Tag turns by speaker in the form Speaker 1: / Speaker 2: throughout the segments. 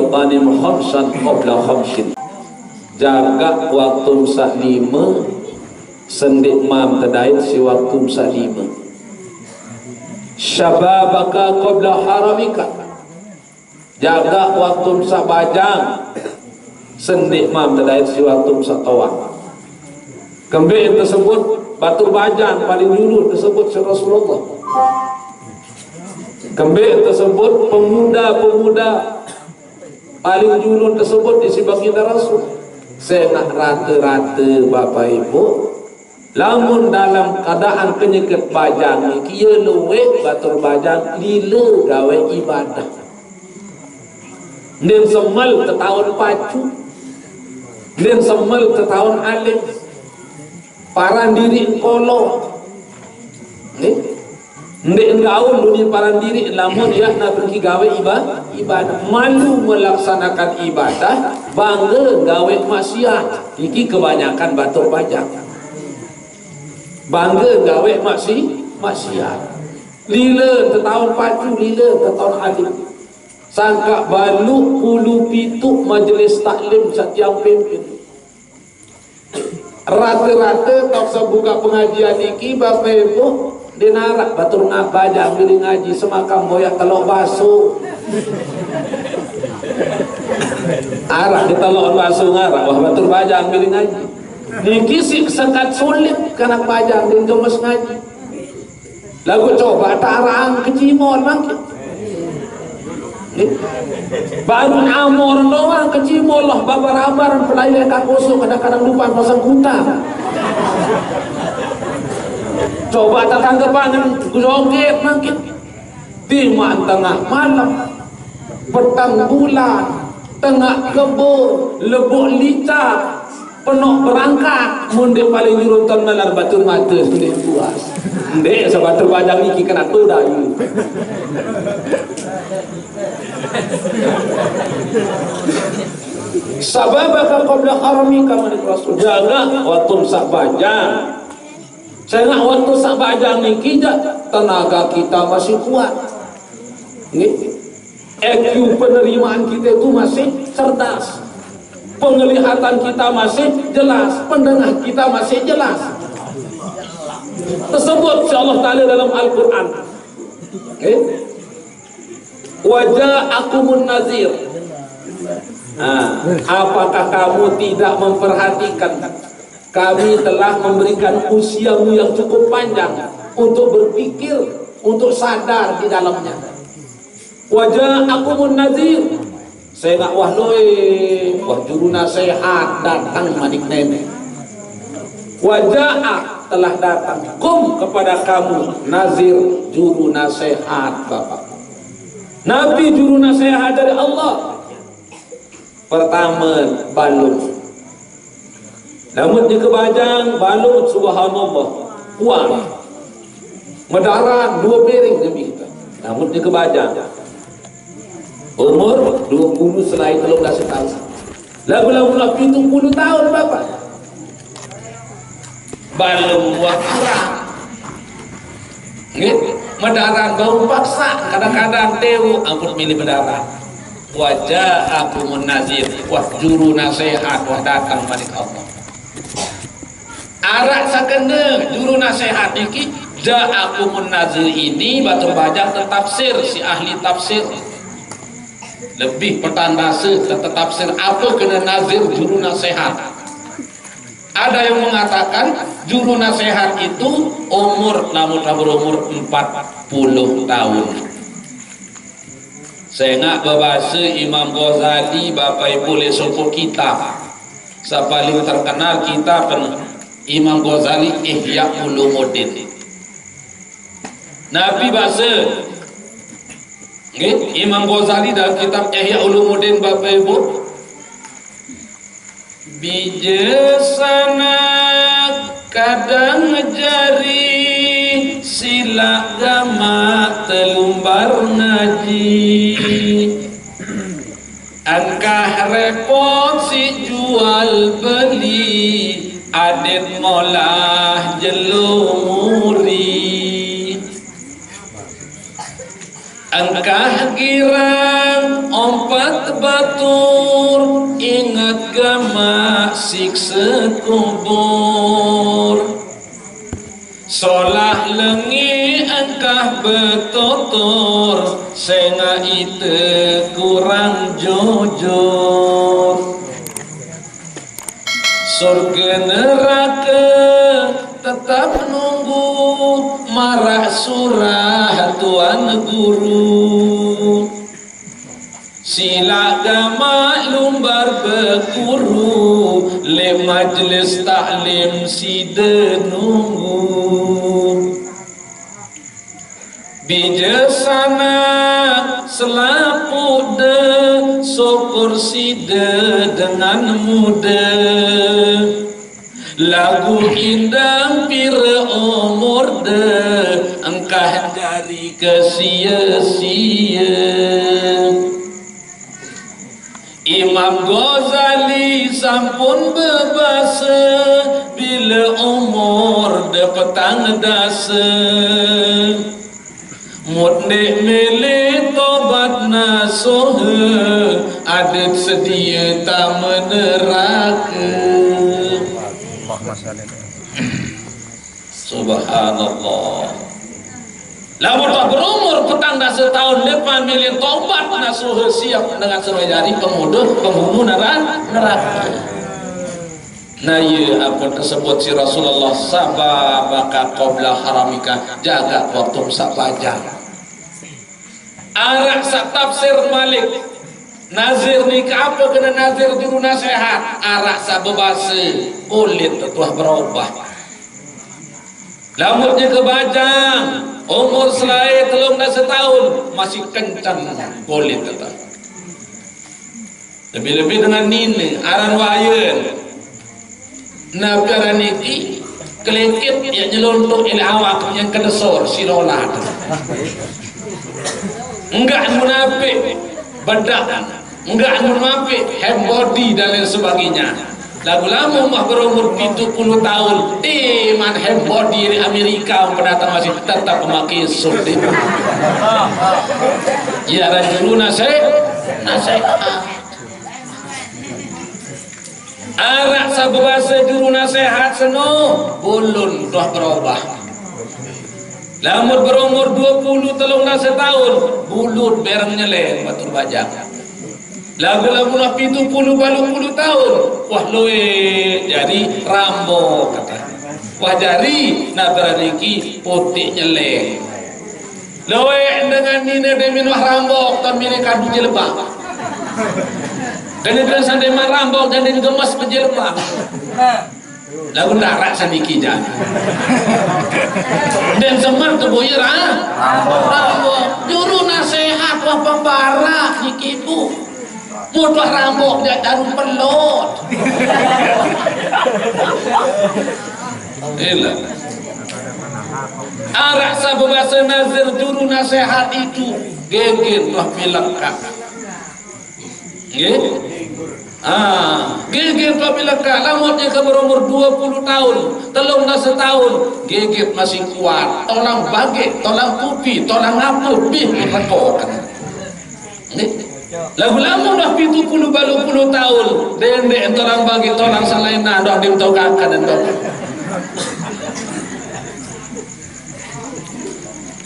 Speaker 1: tanim khamsan qabla khamsin. Jaga waktu sak lima sendik mam tadait si waktu sak lima. Syababaka qabla haramika. Jaga waktu sak bajang sendik mam tadait si waktu sak tawan. Kembali tersebut batu bajang paling dulu tersebut si Rasulullah. Kembali tersebut pemuda-pemuda paling dulu tersebut di si baginda Rasul. Saya nak rata-rata Bapak Ibu, lamun dalam keadaan penyakit bajang ni kia luwek batur bajang lila gawe ibadah. Nen semal tetahun pacu, nen semal tetahun alim, paran diri kolong. Ndek gaul dunia paran diri lamun ya nak pergi gawe ibadah, malu melaksanakan ibadah, bangga gawe maksiat. Iki kebanyakan batur bajang. Bangga gawe maksiat. Lila tetahun pacu, lila tetahun alim. Sangka balu puluh pitu majlis taklim setiap pimpin. Rata-rata tak sebuka pengajian iki Bapak Ibu dia narak batur ngabajang bila ngaji semakam boyak telok basuh. Arak di telok basuh ngarak wah batur bajang bila ngaji. Niki sih sekat sulit kena bajang dia gemes ngaji. Lagu coba tarang kecimol mangkit. Baru amor doang kecimol lah babar-babar pelai kakoso kadang-kadang lupa pasang kuta. Coba tetanggepangan joget mungkin di tengah malam, petang bulan, tengah kebun, lebok licak, penuh berangkat, mundik paling jurutan melar batur mata sendiri puas. Ndek sebatur bajang iki kena tuda ini. Sababaka qabla haramika man Rasul. Jaga waktu sak bajang. Saya nak waktu sak bajang ni kita tenaga kita masih kuat. EQ penerimaan kita itu masih cerdas. Penglihatan kita masih jelas, pendengar kita masih jelas. Tersebut Allah Ta'ala dalam Al-Quran. Waja'akumun nazir. Apakah kamu tidak memperhatikan kami telah memberikan usiamu yang cukup panjang untuk berpikir, untuk sadar di dalamnya. Waja'akumun nazir. Saya nak wah juru nasihat datang manik nenek. Waja'a telah datang kum kepada kamu nazir, juru nasihat Bapak. Nabi juru nasihat dari Allah. Pertama balung. Namun di kebajang balut subhanallah kuat medarah 2 piring lebih kita. Namun di kebajang umur 20 selain 13 tahun. Lagu-lagu 70 tahun Bapak. Balung buah kurang. Medarah bau paksa kadang-kadang tewu ampun milih medarah. Wajah aku munazir, wah juru nasihat wah datang manik Allah. Arak sakende juru nasihat iki ja'akumun nazir ini batu bajang tafsir si ahli tafsir lebih pertandase tafsir apa kena nazir juru nasihat. Ada yang mengatakan juru nasihat itu umur namun berumur 40 tahun. Saya nak berbahasa Imam Ghazali Bapak Ibu lesoko kita. Paling terkenal kita Imam Ghazali Ihya Ulumuddin. Nabi bahasa Imam Ghazali dalam kitab Ihya Ulumuddin Bapak Ibu, bijesana kadang jari sila gama telumbar ngaji, angkah repot si jual beli, adet ngolah jelumuri, angkah girang ompat batur ingat gama siksa kubur. Solah lengi engkah betutur senga ite kurang jujur. Surga neraka tetap nunggu marah surah tuan guru. Sila gama lumbar berguru le majlis taklim sida nunggu. Bijaksana selapu de syukur sida dengan mudah. Lagu indah pira umur de engkah dari kesia-sia. Imam Ghazali sampun bebasa bila umur de petang dasa. Mudnek milih tobat nasuh adat sedia tak meneraka. Subhanallah. Lamun tak berumur petang dasa tahun lepas milih tobat nasuh siap dengan serajari pembunuh neraka. Nah ya apa tersebut si Rasulullah sababaka qabla haramika, jaga waktu sak pajak. Arak sak tafsir Malik nazir nikah apa kena nazir juru nasihat. Arak sak bebasa kulit telah berubah. Rambutnya kebajang, umur selai telung dah setahun masih kencang kulit tetap. Lebih-lebih dengan nini aran wayun. Nah perkara niki kelekit yang nyelontok ila awak yang kedesor silolah. Enggak munafik bedak, enggak munafik hem body dan lain sebagainya. Lagu lama mah berumur 70 tahun man hem body di Amerika pendatang masih tetap memakai suit. Ya rajulu nasihat arak sabahasa juru nasihat seno bulun dah berubah. Lamur berumur 20 telung dah setahun bulut bereng nyeleng batur bajang. Lagu-lagu lah 70 balu 10 tahun wah loe jari rambo kata. Wah jari nak beraniki putih nyeleng. Loe dengan nina demin wah rambo tan mini kadu jelebak. Dan itu sampai marambok dan gemas penjelma. Lagu darat sedikit jan. Dan semar tu boyer rambok. Juru nasihat wah pembara nikipu. Mudah rambok dia taruh pelot. Inilah. Arak sabahasa nazir juru nasihat itu geger wah pilekak. Gigit apabila kalamutnya ke berumur 20 tahun telung dah setahun gigit masih kuat tolang bagi tolang kupi tolang apa bih rekokan lagu lama dah 70 balu 10 tahun dendek tolang bagi tolang salaina dah dimtokakan dan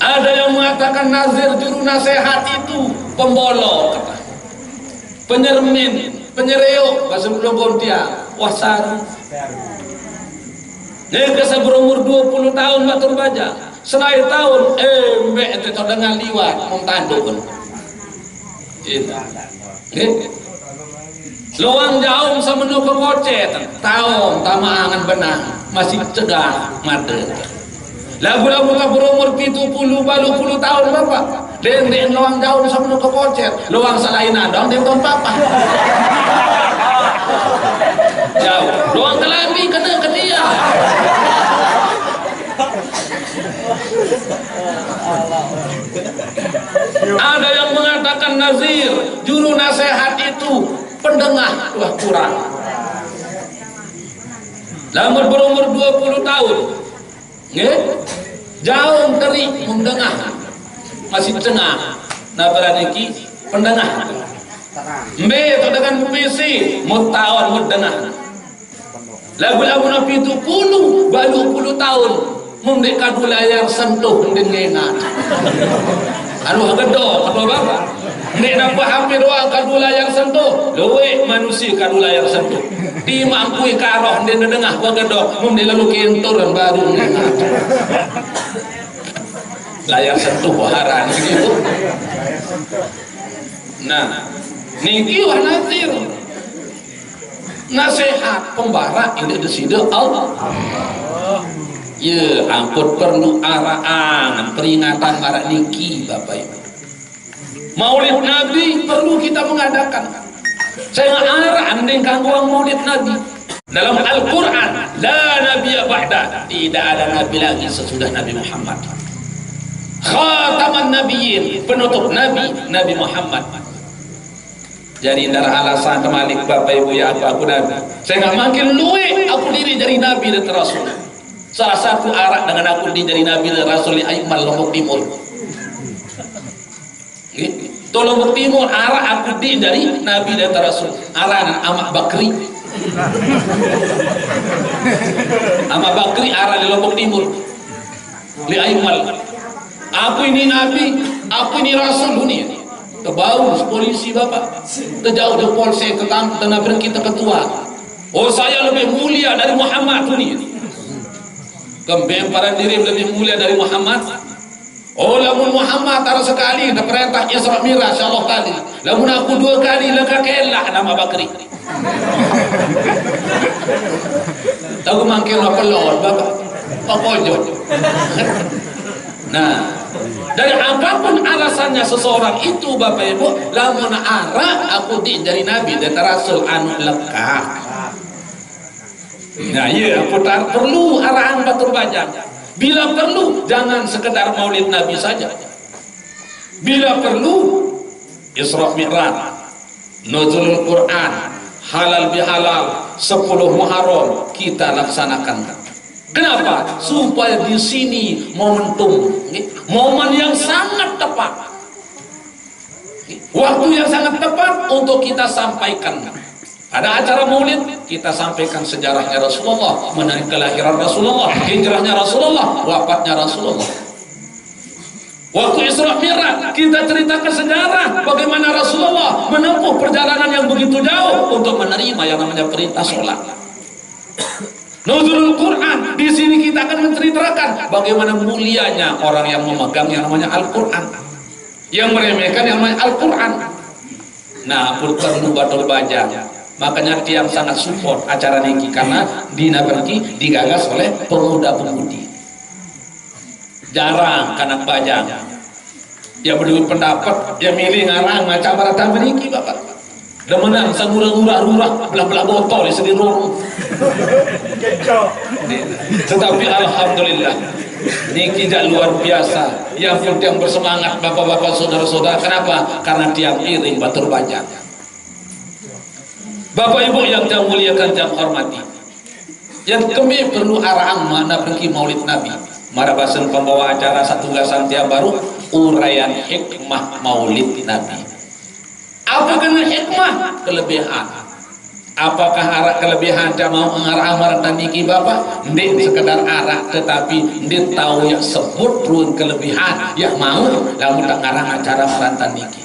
Speaker 1: ada yang mengatakan nazir juru nasihat itu pembolok kata penyermin, penyereok, bahasa belum bontia, wasar. Jika berumur 20 tahun batur baja, selai tahun, mbak itu dengan liwat, memtanduk. Luang jauh sama nuka kocet, tahun, tamaangan benang, masih cegah, mata. Lagu-lagu tak berumur 70 balu 10 tahun bapak. Den luang jauh sama nuka kocet, luang selain adong dia tahun papa. Jauh, luang kelambi kena ke dia. Ada yang mengatakan nazir, juru nasihat itu pendengar wah kurang. Lamun berumur 20 tahun, jauh dari mendengar. Masih tengah nah beraniki pendengar Mbe itu dengan puisi mutawon mudengah lagu-lagu nabi itu baru 10 tahun mundek kadu layar sentuh dengengan aduh gedok atau apa ndek nampak hampir wang kadu layar sentuh luwe manusia kadu layar sentuh di mangkui karoh ndek dengah wa gedok mundek lalu kentur baru dengengan layar sentuh waharan gitu. Nah niki wah nazir nasihat pembara ini disida Allah ya ampun perlu arahan peringatan marah niki Bapak Ibu maulid Nabi perlu kita mengadakan saya arah andeng kangguang maulid Nabi dalam Al-Quran la nabiya ba'da tidak ada Nabi lagi sesudah Nabi Muhammad khataman nabiyyin penutup Nabi Muhammad. Jadi darah alasan temalik Bapak Ibu ya aku Nabi saya nggak makin luwe aku diri dari Nabi dan Rasul salah satu arah dengan aku diri dari Nabi dan Rasul Aimal Lombok Timur itu Lombok Timur arah aku diri dari Nabi dan Rasul arah Ahmad Bakri Ahmad Bakri arah di Lombok Timur li Aimal aku ini Nabi aku ini Rasul dunia kebau polisi Bapak terjauh ke polsek ke tanah kita ketua oh saya lebih mulia dari Muhammad ini kebemparan diri lebih mulia dari Muhammad oh lamun Muhammad taruh sekali ada perintah Isra Miraj Allah tadi lamun aku 2 kali lengkap kelah nama Bakri tahu mangkil apa lor Bapak pokoknya nah dari apapun alasannya seseorang itu Bapak Ibu lamun arah aku dari Nabi dan Rasul anu lekak nah iya aku perlu arahan batur bajang bila perlu jangan sekedar maulid Nabi saja bila perlu Isra Mi'raj nuzulul Quran halal bihalal 10 Muharram kita laksanakan. Kenapa? Supaya di sini momentum, momen yang sangat tepat, waktu yang sangat tepat untuk kita sampaikan. Ada acara maulid, kita sampaikan sejarahnya Rasulullah, mengenai kelahiran Rasulullah, hijrahnya Rasulullah, wafatnya Rasulullah. Waktu Isra Mi'raj, kita ceritakan sejarah bagaimana Rasulullah menempuh perjalanan yang begitu jauh untuk menerima yang namanya perintah sholat. Nuzulul Quran, di sini kita akan menceritakan bagaimana mulianya orang yang memegang yang namanya Al-Quran, yang meremehkan yang namanya Al-Quran. Nah, perlu batul baja. Makanya tiang sangat support acara niki karena dina pergi digagas oleh pemuda-pemudi. Jarang kanak bajang. Dia berdua pendapat, dia milih ngarang macam barata meniki Bapak. Demenan sanurah-urah belah-belah botol di sendiri. Tetapi alhamdulillah niki jak luar biasa yang bersemangat bapak-bapak saudara-saudara. Kenapa? Karena tiang iring batur bajang. Bapak Ibu yang saya muliakan, saya hormati, yang kami perlu arahan mana pergi maulid Nabi marabasan pembawa acara satu gasan tiap baru uraian hikmah maulid Nabi. Apa kena hikmah? Kelebihan. Apakah arah kelebihan dia mau mengarah dan niki Bapak? Ndik sekedar arah, tetapi ndik tahu yang sebut ruang kelebihan yang mau lamun tak ngarang acara marantan niki.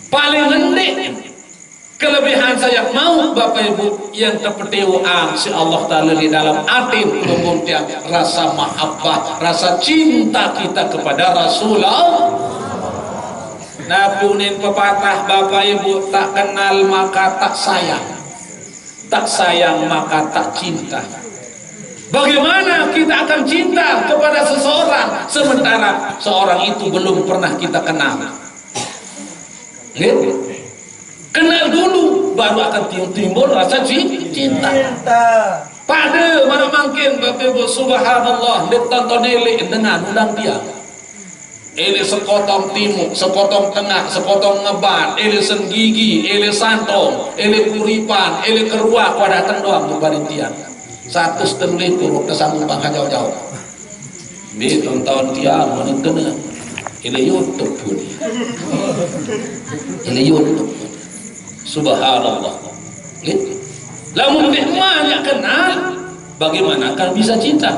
Speaker 1: Paling ndik kelebihan saya mau Bapak Ibu yang terpetewu si Allah Ta'ala di dalam hati kemudian rasa mahabbah, rasa cinta kita kepada Rasulullah. Nabunin pepatah Bapak Ibu, tak kenal maka tak sayang, tak sayang maka tak cinta. Bagaimana kita akan cinta kepada seseorang sementara seorang itu belum pernah kita kenal? Kenal dulu baru akan timbul rasa cinta. Pada mana mungkin Bapak Ibu subhanallah ditonton elek dengan undang dia. Ele sekotong timur, sekotong tengah, sekotong ngebat, ele senggigi, ele santong, ele kuripan, ele keruak, wadah tendoang tuh barintian. 1,5 likur, kesambung bangka jauh-jauh. Di tonton dia menekena. Ini YouTube pun. Ini YouTube pun. Subhanallah. Lamun nikmatnya kenal, bagaimana kan bisa cinta?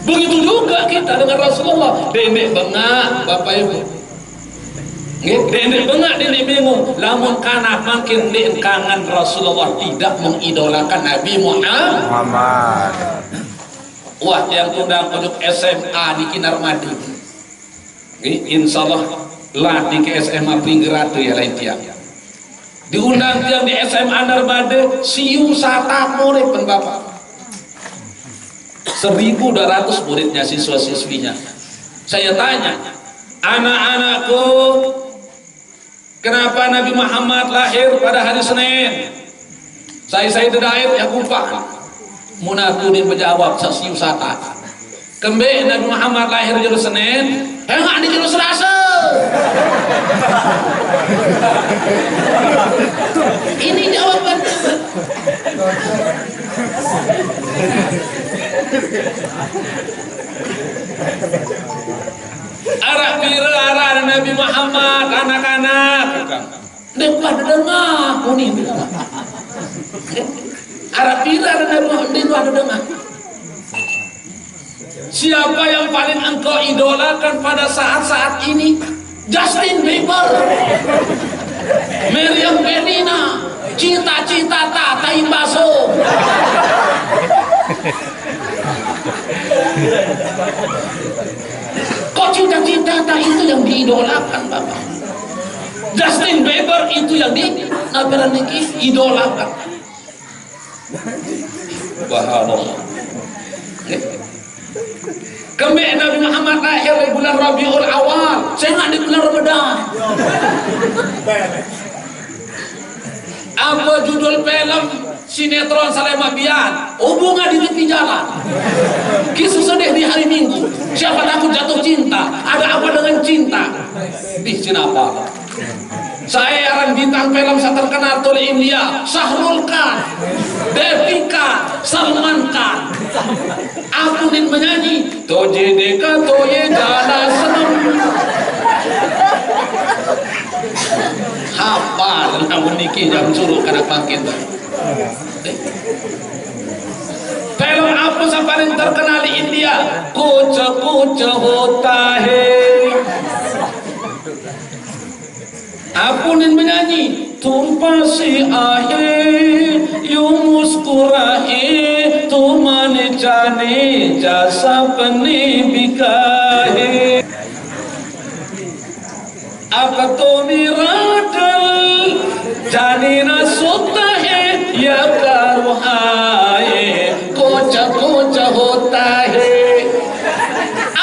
Speaker 1: Begitu juga kita dengan Rasulullah. Dendek bengak, Bapak Ibu. Dendek bengak, dendek bingung. Lamun kana makin dek kangen Rasulullah, tidak mengidolakan Nabi Muhammad. Wah, yang tundang pojok SMA di Kinarmadi. Insya Allah latih ke SMA Pinggeratu ya lain tiang. Diundang tiang di SMA Narmade, siu satak murid pen Bapak. 1.200 muridnya, siswa-siswinya. Saya tanya, anak-anakku, kenapa Nabi Muhammad lahir pada hari Senin? Saya tidak ya kumpah. Munakunin menjawab siu satak. Kembe Nabi Muhammad lahir di Senin, enggak di Selasa. Ini jawaban. Arah pira arah Nabi Muhammad anak-anak. Dek pada dengar kuning. Arah pira arah Nabi Muhammad itu ada dengar. Siapa yang paling engkau idolakan pada saat-saat ini? Justin Bieber, Meriam Bellina, cita-cita Tata Imbaso. Kok cita-cita itu yang diidolakan, Bapak? Justin Bieber itu yang idolakan. Subhanallah. Kembali Nabi Muhammad lahir di bulan Rabiul Awal, saya nggak di bulan Ramadan. Apa judul film sinetron Salema Bian? Hubungan di tepi jalan. Kisah sedih di hari Minggu. Siapa takut jatuh cinta? Ada apa dengan cinta? Di Cinapa. Saya aran bintang film saya terkenal oleh India, Shahrul Khan, Devika, Salman Khan. Aku ingin menyanyi, Toje deka toye jana senam. Hafal, namun niki jam suruh karena makin. Film apa yang paling terkenal di India? Kucha kucha hota hai. Aku ingin menyanyi, तुम पास आए यूं मुस्कुराए तो मन जाने जा सपने बिकाए अब तो मेरा दिल जाने ना सोता है या कारुहाए कोचा कोचा होता है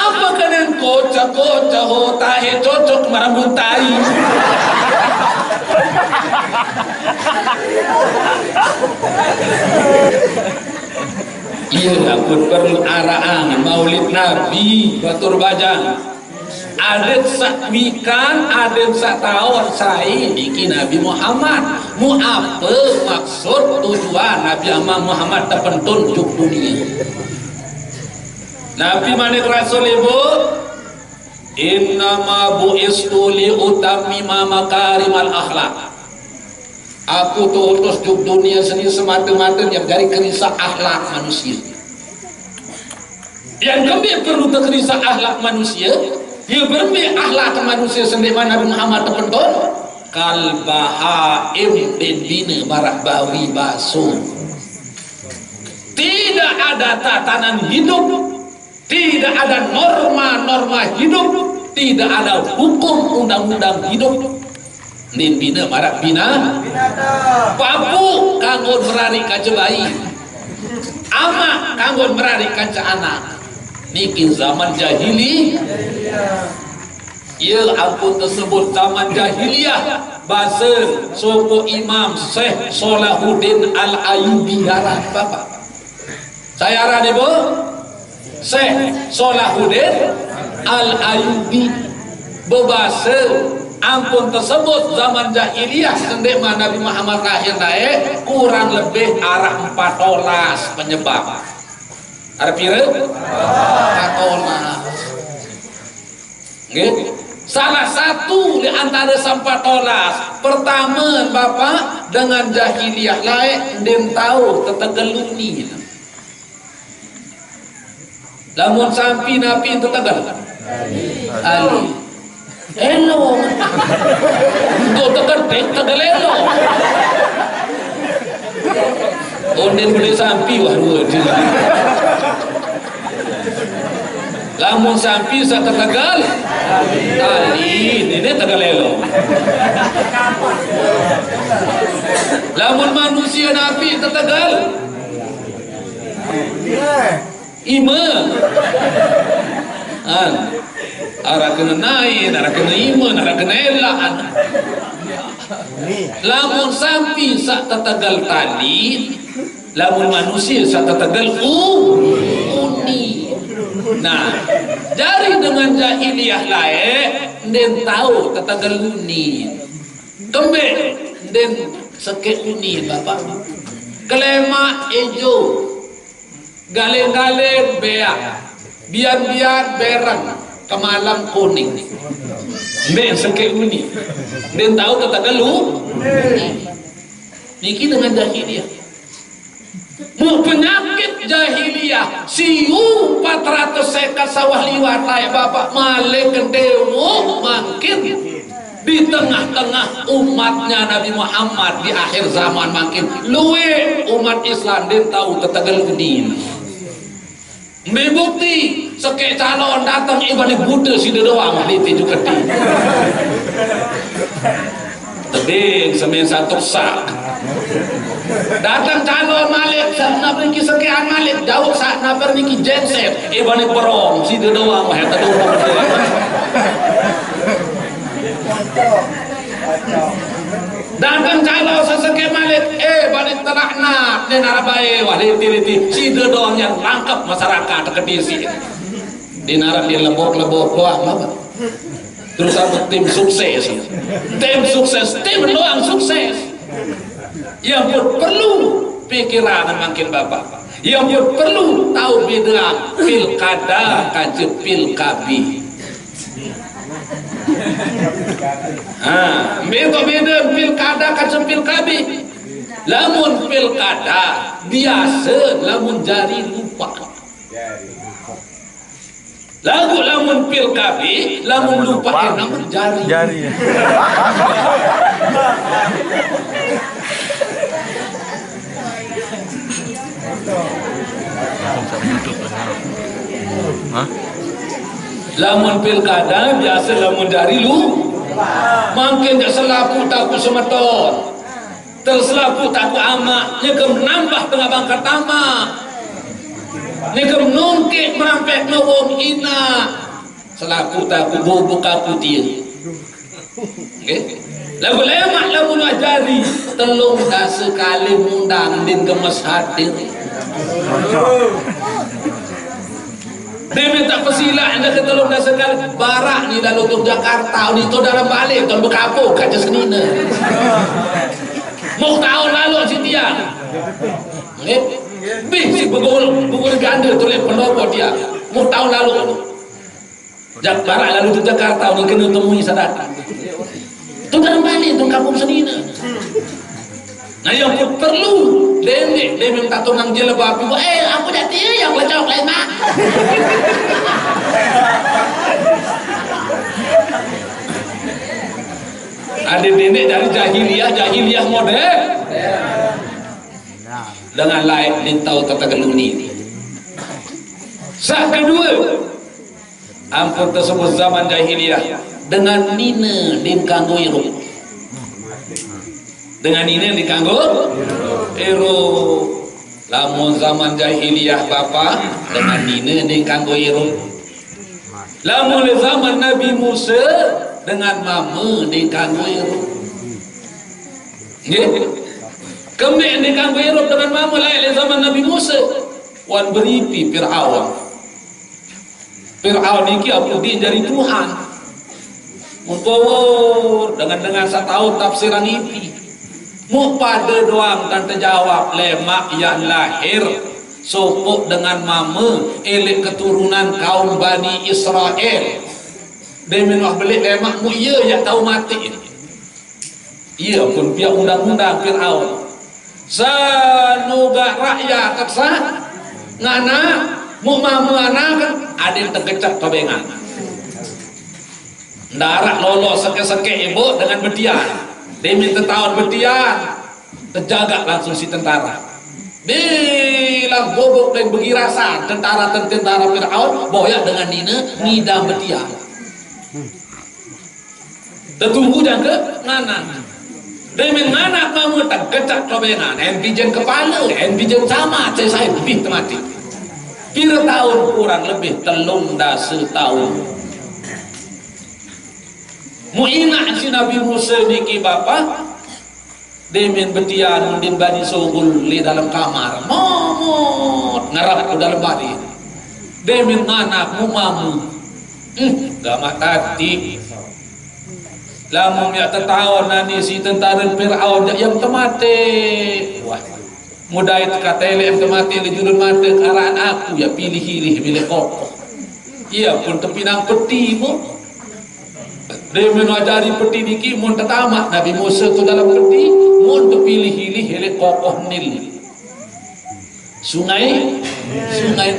Speaker 1: अब करें कोचा कोचा होता है cocok merambutai. Iya, aku perlu araan maulid Nabi batur bajang. Adet sakmikan, adet satawar saya diki Nabi Muhammad. Mu apa maksud tujuan Nabi Muhammad terpentun juk dunia? Nabi manik Rasul ibu. Innama bu'istu li utammima makarimal akhlak. Aku tutus juk dunia seni semata-mata yang dari kerisah akhlak manusia. Yang kami perlu kerisah akhlak manusia, ya bermi akhlak manusia sendiri Nabi Muhammad terpentun. Kalbahaim dan bina barah bawi basu. Tidak ada tatanan hidup, tidak ada norma-norma hidup, tidak ada hukum undang-undang hidup. Nin bina marak bina papu kanggo merari kaca bayi, ama kanggo merari kaca anak. Niki zaman jahili. Ya ampun tersebut zaman jahiliyah. Bahasa sopo Imam Syekh Salahuddin Al-Ayyubi harap Bapak. Saya harap ibu Syekh Salahuddin Al-Ayyubi berbahasa ampun tersebut zaman jahiliyah sendiri Nabi Muhammad lahir naik kurang lebih arah 14 penyebab. Ada pira? 14. Nggih. Salah satu di antara sampai tolas. Pertama Bapak dengan jahiliyah lain dia tahu tetegeluni. Lamun sampi napi itu tegal. Ali. Elo. Untuk tegal elo. Onden boleh sampi wah dua. Lamun sampi sa tegal. Ali ini tegal elo. Lamun manusia napi tegal. Ima arah kena naik, arah kena ima, arah kena elaan. Lamun sampi sak tetegal tali, lamun manusia sak tetegal uni. Nah, jari dengan jahiliyah lain, den tahu tetegal uni. Kembe den seke uni Bapak. Kelema ejo. Gale-gale beak, biar-biar berang, kemalam kuning. Ben sekek uni, dan tahu kata galu. Niki dengan jahiliyah. Mu penyakit jahiliyah, siu 400 sekat sawah liwat layak Bapak malik kedewo makin di tengah-tengah umatnya Nabi Muhammad di akhir zaman makin luwe umat Islam dan tahu tetegal udin. Membukti sekek calon datang ibadah Buddha sida doang liti juga di. Tebing semen satu sak. Datang calon malik sana pergi sekian malik jauh sak na pergi genset ibadah perong sida doang wah eta doang. Datang calon sesekali malik balik ternak dan arabai wah liti si doang yang tangkap masyarakat kedisi di narak dia lebok doang apa terus apa tim sukses tim doang sukses yang perlu pikiran makin Bapak yang perlu tahu beda pilkada kaje pilkabi. Beda pilkada kaca pilkabi. Lamun pilkada biasa lamun jari lupa. Lamun pilkabi lamun lupa namun jari. Lamun pilkada biasa lamun jari lu makin tak selapu takut semeton terselapu takut amak nyekem nambah tengah bangkat tamak nyekem nungkik merampek ngewong ina selapu takut bubuk aku dia lagu lemak lamun wajari telung dah sekali mundang din kemas hadir dia minta pesilah anda ketolong dah sekali barak ni lalu untuk Jakarta ni tu dalam balik tuan berkapuk kaca senina mau tahun lalu si tiang si bergul ganda tulis pendopo dia mau tahun lalu barak lalu untuk Jakarta ni kena temui sadat tu dalam balik tu kampung senina. Nah yang perlu dia minta tunang dia lebah api aku jadi yang lecok lain mak ada nenek dari jahiliyah modern dengan lain lintau tata geluni. Sah kedua ampun tersebut zaman jahiliyah dengan nina din kanggo irup dengan ini yang dikanggo lamun zaman jahiliyah Bapak dengan ini yang dikanggo lamun zaman Nabi Musa dengan mama dikanggo kami yang dikanggo dengan mama lain zaman Nabi Musa wan beripi Fir'aun ini apa dia jadi Tuhan mumpur dengan setahun tafsiran ipi mu pada doang dan terjawab lemak yang lahir sopok dengan mama elek keturunan kaum Bani Israel Dia minum belik lemak mu iya yang tahu mati. Iya pun pihak undang-undang Fir'aun. Sanuga rakyat teksa ngana mu mamu anak kan ada yang terkecap tobengan. Darak lolos seke-seke ibu dengan betian. Dia minta tahun betian. Terjaga langsung si tentara. Bilang bobok dan begirasan tentara Fir'aun boyak dengan Nina ngidam betian. Tertunggu dan ke ngana. Dia menganak kamu tak kecak tobengan. Enbijen kepala, enbijen sama. Saya lebih mati. Kira tahun kurang lebih 13 tahun. Mu ingat si Nabi Musa niki bapa. Dia min betian din bani sogul di dalam kamar. Momot ngarap ke dalam bani. Dia min anak mu mamu. Gamat hati. Lamun ya tertawa nani si tentara Fir'aun yang temate. Wah, mudai katele yang temate le jurun mata karaan aku ya pilih-pilih milik kokoh. Iya pun tepinang peti mu. Dia menajari peti niki mun tetamat Nabi Musa tu dalam peti mun terpilih-pilih milik kokoh Nil. Sungai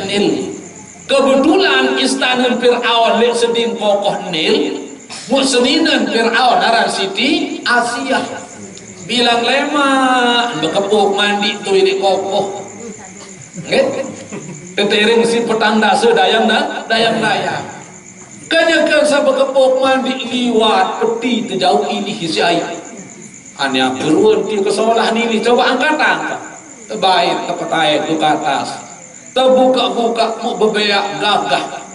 Speaker 1: Nil. Kebetulan istana Fir'aun lek seding kokoh Nil. Muslimin Fir'aun arah Siti Asia bilang lemak bekepuk mandi tu ini kokoh ketering si petanda sedayang dayang kanyakan sa bekepuk mandi liwat peti terjauh ini si ayat hanya perluan ti kesolah ni coba angkat terbaik tepetai tu ke atas terbuka-buka mu bebeak gagah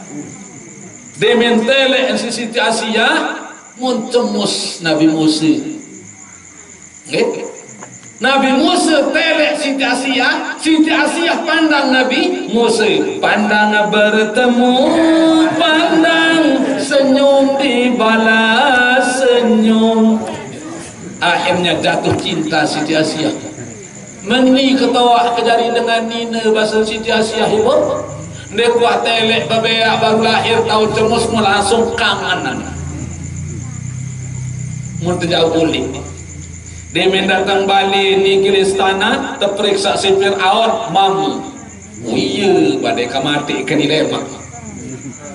Speaker 1: dementele en Siti Asia mun cemus Nabi Musa. Nabi Musa tele Siti Asia pandang Nabi Musa, pandang bertemu, pandang senyum dibalas senyum. Akhirnya jatuh cinta Siti Asia. Meni ketawa kejari dengan Nina bahasa Siti Asia ibu. Dia kuat telek babeak baru lahir tahu cemus mu langsung kangenan. Mun terjauh kulit. Dia mendatang balik ni ke istana terperiksa si Fir'aun mamu. Oh iya badai kamati ikan lemak.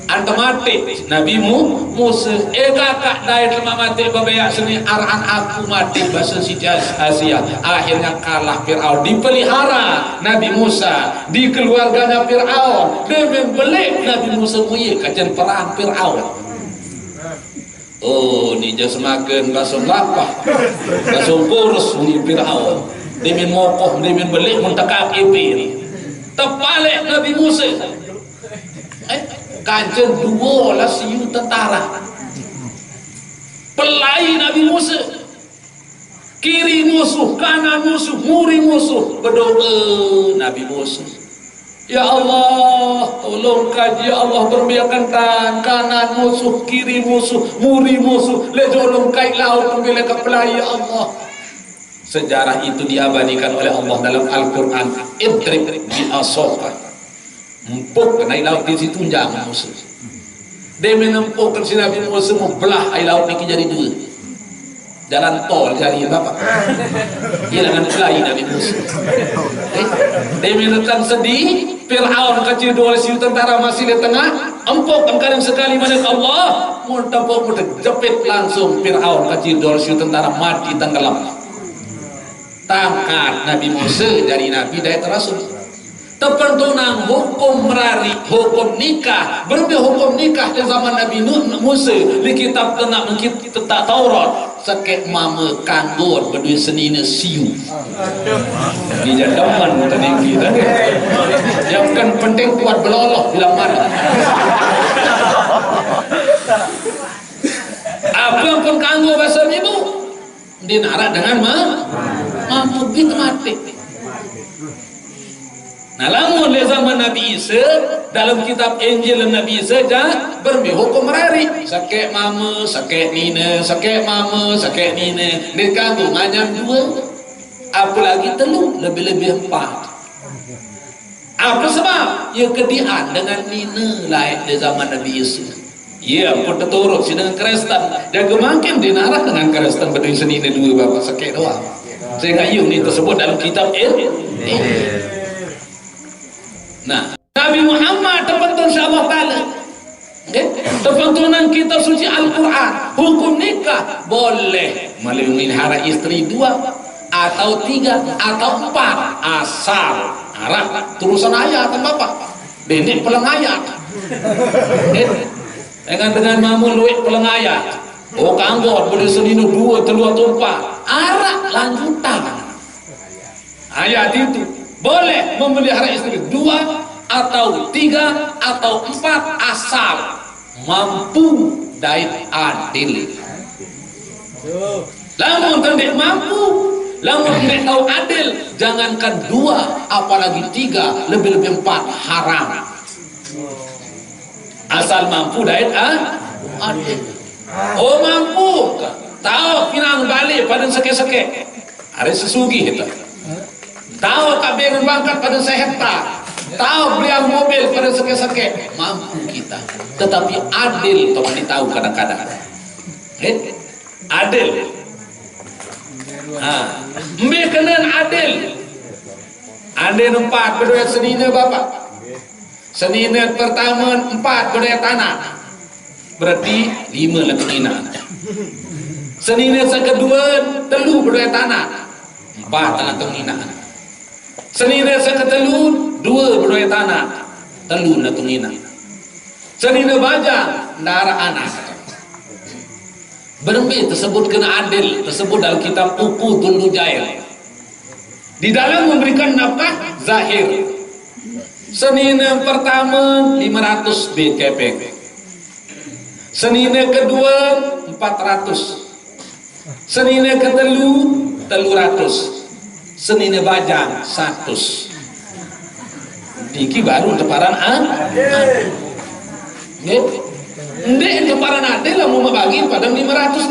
Speaker 1: Anta mati Nabi Musa. Kakak dari lama mati babeak seni arahan aku mati bahasa Siti Asia. Akhirnya kalah Fir'aun. Dipelihara Nabi Musa di keluarganya Fir'aun. Dia membelik Nabi Musa muye kajian perang Fir'aun. Oh ni je semakin basung lapah basung kurus ni Fir'aun. Dia mokoh dia belik muntakak ipil tepalik Nabi Musa. Kajian dua lah siu tentara pelai Nabi Musa, kiri musuh, kanan musuh, muri musuh. Berdoa Nabi Musa, ya Allah tolong kaji ya Allah berbiarkan kanan musuh, kiri musuh, muri musuh, lejolong kait laut membela ke pelai ya Allah. Sejarah itu diabadikan oleh Allah dalam Al-Quran. Idrib bi asofah, empuk kena air laut di situ tunjang Musa. Dia menempukkan si Nabi Musa belah air laut ni jadi dua. Jalan tol jadi bapak. Ia dengan pelai Nabi Musa. Dia menentang sedih. Fir'aun kecil 200 tentara masih di tengah. Empuk engkau sekali mana Allah. Muntapuk jepit langsung Fir'aun kecil 200 tentara mati tenggelam. Tangkat Nabi Musa dari Nabi dari Rasul. Terpentunang hukum merari, hukum nikah, berbeda hukum nikah di zaman Nabi Musa di kitab tentang Taurat. Sakit mama kanggur berdua senina siu. Dia demen tadi kita. Yang kan penting kuat beloloh bilang mana. Apa pun kanggur bahasa ibu, dia narak dengan mampu bit mati. Nah, lamun di zaman Nabi Isa dalam kitab Injil Nabi Isa berbeda hukum merari. Sakit mama, sakit nina, sakit mama, sakit nina. Dia kagum hanya 2, apalagi 3, lebih-lebih 4. Apa sebab? Ya kedian dengan nina lain di zaman Nabi Isa. Iya, pun terturut si dengan Kristen. Dan kemakin dinarah dengan Kristen berdua seni ini dua bapak sakit doang. Saya ngayung ini tersebut dalam kitab ini. Nah, Nabi Muhammad terbentuk insya-Allah taala. Terbentukan kitab suci Al-Quran, hukum nikah boleh melihara istri 2 atau 3 atau 4 asal arah tulisan ayat bapak. Ini pelang ayat. Dengan mamun luit pelang ayat. Oh kanggo boleh selinu 2 3 atau 4 arah lanjutan. Ayat itu boleh memelihara istri 2 atau 3 atau 4 asal mampu dan adil. Lamun tidak mampu, lamun tidak tahu adil, jangankan 2 apalagi 3 lebih-lebih 4 haram. Asal mampu dan adil. Oh mampu, tahu pinang balik pada seke-seke, ada sesugi itu. Tahu kabin bangkat pada sehektar, tahu beli mobil pada seke-seke, mampu kita. Tetapi adil toh ditahu kadang-kadang. Adil. Mbak kena adil. Adil 4 berdua senina bapak. Senina pertama 4 berdua tanah. Berarti 5 lah senina. Senina kedua 3 berdua tanah. 4 tanah senina. Senina kedua 2 berdua tanah. 3 lah senina. Senina bajang darah anak. Berempat tersebut kena adil, tersebut dalam kitab Uqudul Nujail. Di dalam memberikan nafkah zahir. Senina pertama 500 BKP. Senina kedua 400. Senina ketelu 300. Senina bajang 100. Diki baru teparan Ndek kemparan adil lah mau bagi pada 500.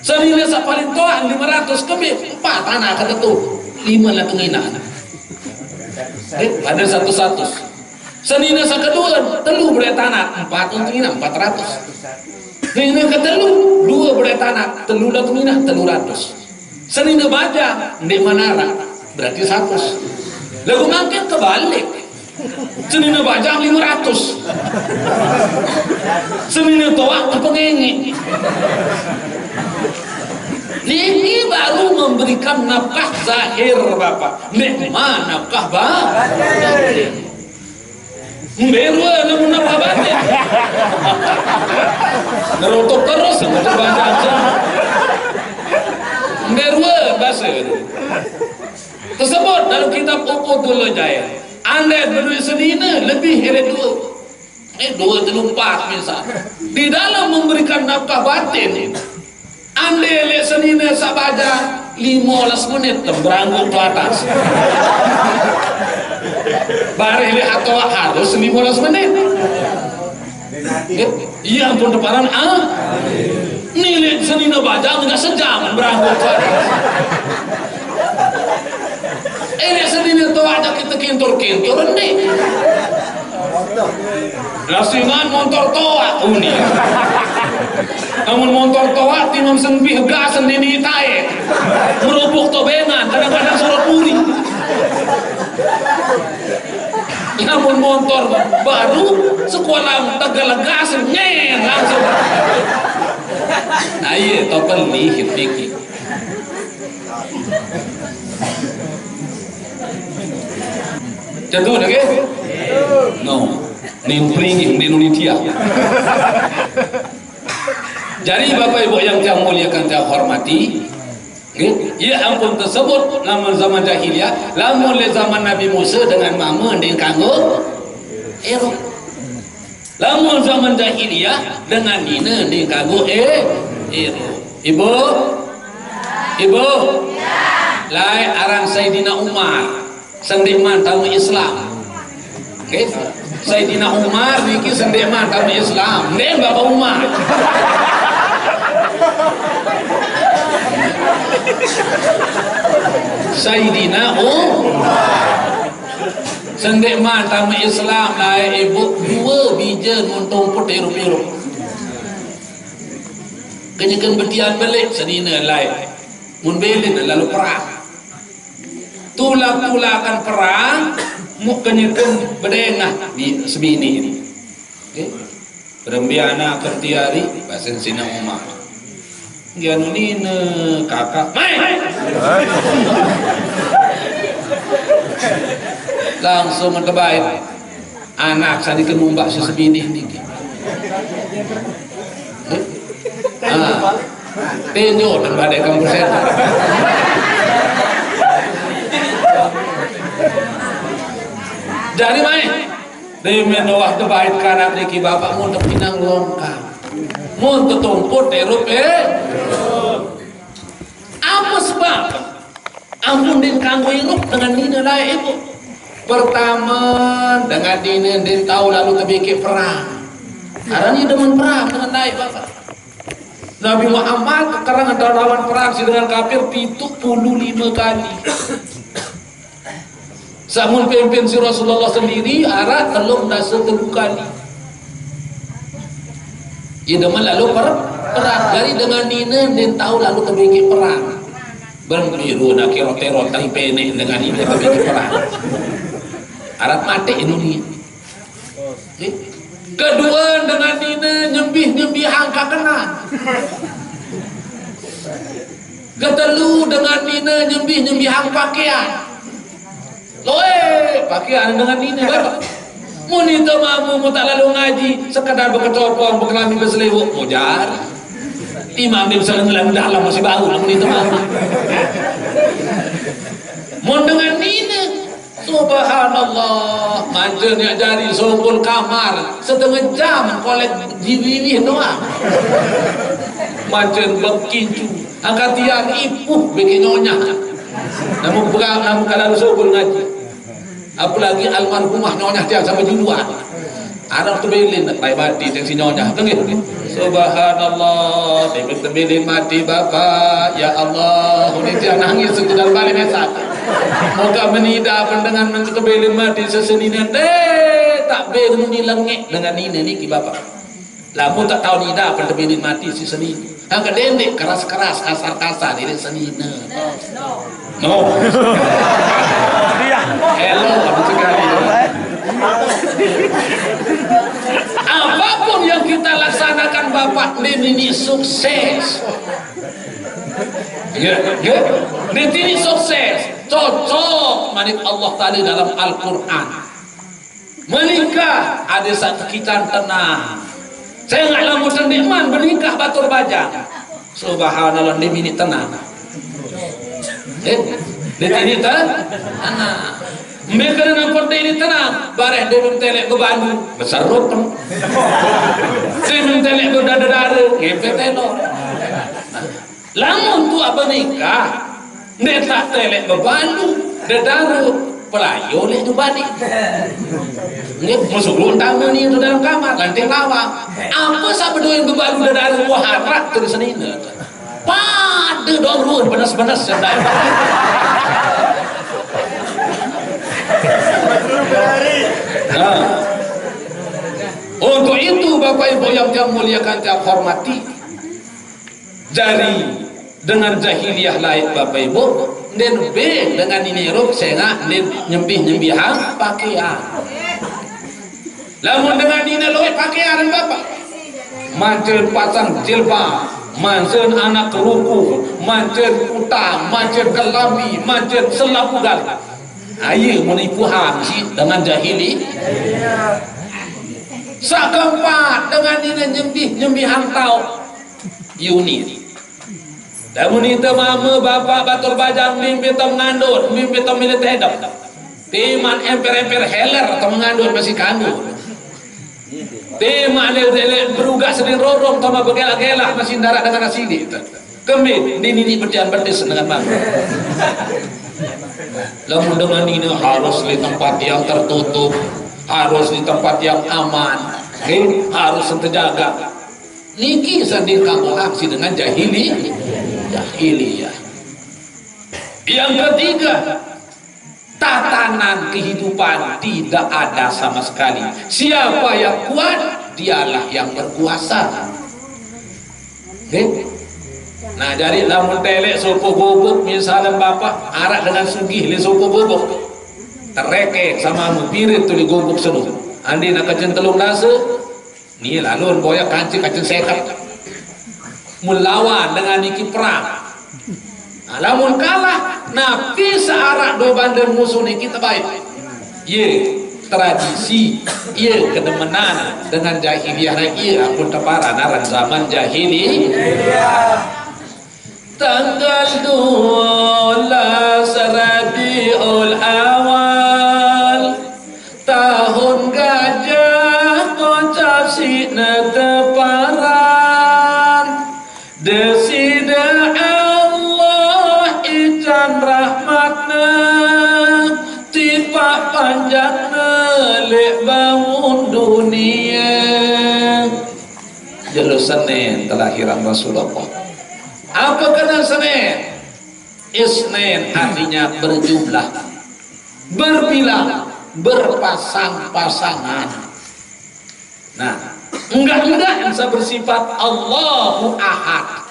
Speaker 1: Senina sa paling toan 500 kami 4 anak kata tu 5 lah tengina. Ada 100. Senina sa kedua 3 berdaya tanah 4 tengina 400. Senina ketelu 2 berdaya tanah 3 lah tengina 300. Senina baja ndek manara berarti 100. Lagu makin kebalik. Senina bajang 500. Senina toa kepengengi. Ini baru memberikan nafkah zahir bapak. Nek mana nafkah batin? Berua namun nafkah batin. Nerotok terus untuk bajang. Berua bahasa tersebut dalam kitab Uqudul Nujail. Anda berdua senina lebih dari 2 3 4 misal. Di dalam memberikan nafkah batin, anda lihat senina sabaja 15 menit beranggung ke atas. Barang lihat atau harus 15 menit. Iya ampun deparan nilai senina baja enggak sejam beranggung ke atas. Ini senina tu ada kita kintur-kintur ni. Lasingan motor toa uni. Namun motor toa timam sembih gasan ini tae. Merubuk tobengan kadang-kadang sorot puri. Namun motor baru sekolah Tegal gasan nyen langsung. Nah iya topel lihit dikit. Jatuh lagi? No, nimpring di Indonesia. Jadi Bapak Ibu yang saya muliakan, saya hormati, ya ampun tersebut namun zaman jahiliyah, lamun le zaman Nabi Musa dengan mama dengan kanggo ero. Lamun zaman jahiliyah dengan nina dengan kanggo ero. Ibu, lai arang Sayyidina Umar. Sendiman tahu Islam. Okay. Sayyidina Umar niki sendiman tahu Islam. Nih Bapak Umar. Sendek mata Islam lah ibu dua bija muntung put hirup-hirup. Kenyakan betian balik senina lain. Mun belin lalu perang. Tulak-tulakan perang, mu kenyakan berdengah di sebini ini. Okay. Perembiana kertiari bahasa Sina Umar. Gianu nina kakak. Mai. Langsung terbaik anak saya dikemumbak sesebini ni. Tenyo dan badai kampus saya. Jadi mai demen waktu baik kanak deki bapak mun pinang longkang. Mun tumput erup apa sebab? Ampun din kanggo irup dengan nina lain ibu. Pertama dengan dini dia tahu lalu terbikin perang. Karena ini demen perang dengan naik bapak. Nabi Muhammad sekarang ada lawan perang dengan kafir 75 kali. Samun pimpin si Rasulullah sendiri arah telung dasa 3 kali. Ia demen lalu perang. Dari dengan dini dia tahu lalu terbikin perang. Berbiru nak kira-kira tadi penek dengan ini terbikin perang. Arat mati ini. Kedua dengan dina nyembih angka kenan. Ketelu dengan dina nyembih hang pakaian. Loe pakaian dengan dina bapak. Mun itu mamu tak lalu ngaji sekadar berkecopong berkelami berselewuk mujar. Imam dia bisa dalam masih bau mun itu mamu. Mun dengan dina subhanallah, manjanya jari songkol kamar setengah jam kolek jiwili doang. Manjen berkincu, angkat tiang ipuh bikin nyonya. Namun kalau songkol ngaji, apalagi almarhumah nyonya tiang sampai juluan. Anak tu belin baik mati yang si nyonya, dengar. Subhanallah, dia belin mati bapak, ya Allah, ini dia nangis sekedar balik mesak. Moga menida pendengar mengebelin mati seseninan tak belum dilengek dengan ini niki bapak. Lamun tak tahu nida pengebelin mati seseninan. Angkat dendek keras-keras kasar-kasar ini senina. No. Hello sekali. Apapun yang kita laksanakan bapak ini sukses. Ya. Ini sukses. Cocok manit Allah tadi dalam Al-Quran. Menikah ada satu kita tenang. Saya nggak lamu sendirian menikah batur bajang. Subhanallah di minit tenang. Di sini tenang. Mereka nampak ini tenang. Bareh dia mentelek ke Bandung besar rupeng. Dia mentelek ke dada-dada ngepet tenor. Lamun tu apa nikah? Dia tak telek bebandu, dia daru pelayu leh tu balik. Ni masuk luntang ni tu dalam kamar, lanting lawang. Apa sah berdua yang bebandu dia daru waharat tu senina. Pada dong ruh benas-benas sedai. Untuk itu Bapak Ibu yang saya muliakan, saya hormati, jari dengan jahiliyah lain Bapak Ibu dan B dengan ini ruk sengak dan nyembih-nyembihan pakaian. Lamun dengan ini loe pakaian Bapak mancen pasang jilbab, mancen anak keruku, mancen utang, mancen kelambi, mancen selapugan. Ayo menipu hang si dengan jahili. Sak keempat dengan ini nyembih-nyembihan tau unit. Namun itu mama bapak batur bajang mimpi tom ngandut, mimpi tom milit hedap. Timan emper-emper heler tom ngandut masih kandut. Timan berugak sedih rorong tom bergelak-gelak masih darat dengan asidi. Kemit ini berjalan berdis dengan bang. Namun dengan ini harus di tempat yang tertutup, harus di tempat yang aman, harus terjaga. Niki sendiri kamu aksi dengan jahiliyah. Yang ketiga, tatanan kehidupan tidak ada sama sekali. Siapa yang kuat, dialah yang berkuasa. Okay? Nah, jadi lamun telek sopo bobok misalnya bapak arak dengan sugih li sopo bobok tereke sama mupirit tu li gobok senuh andi nak kacen telung nase ni lalu boya kancing kacen sekat melawan dengan iki perang. Nah, lamun kalah napi searak do bandar musuh ni kita baik ye tradisi ye kedemenan dengan jahiliyah ye ampun tepara naran zaman jahiliyah. Tanggal 12 Rabiul Awal tahun gajah kocap sina teparan desida Allah ican rahmatna tipak panjangna lek bangun dunia. Jalur Senin kelahiran Rasulullah. Apa kena Senin? Isnin artinya berjumlah, berbilang, berpasang-pasangan. Nah, enggak bisa bersifat Allahu Ahad.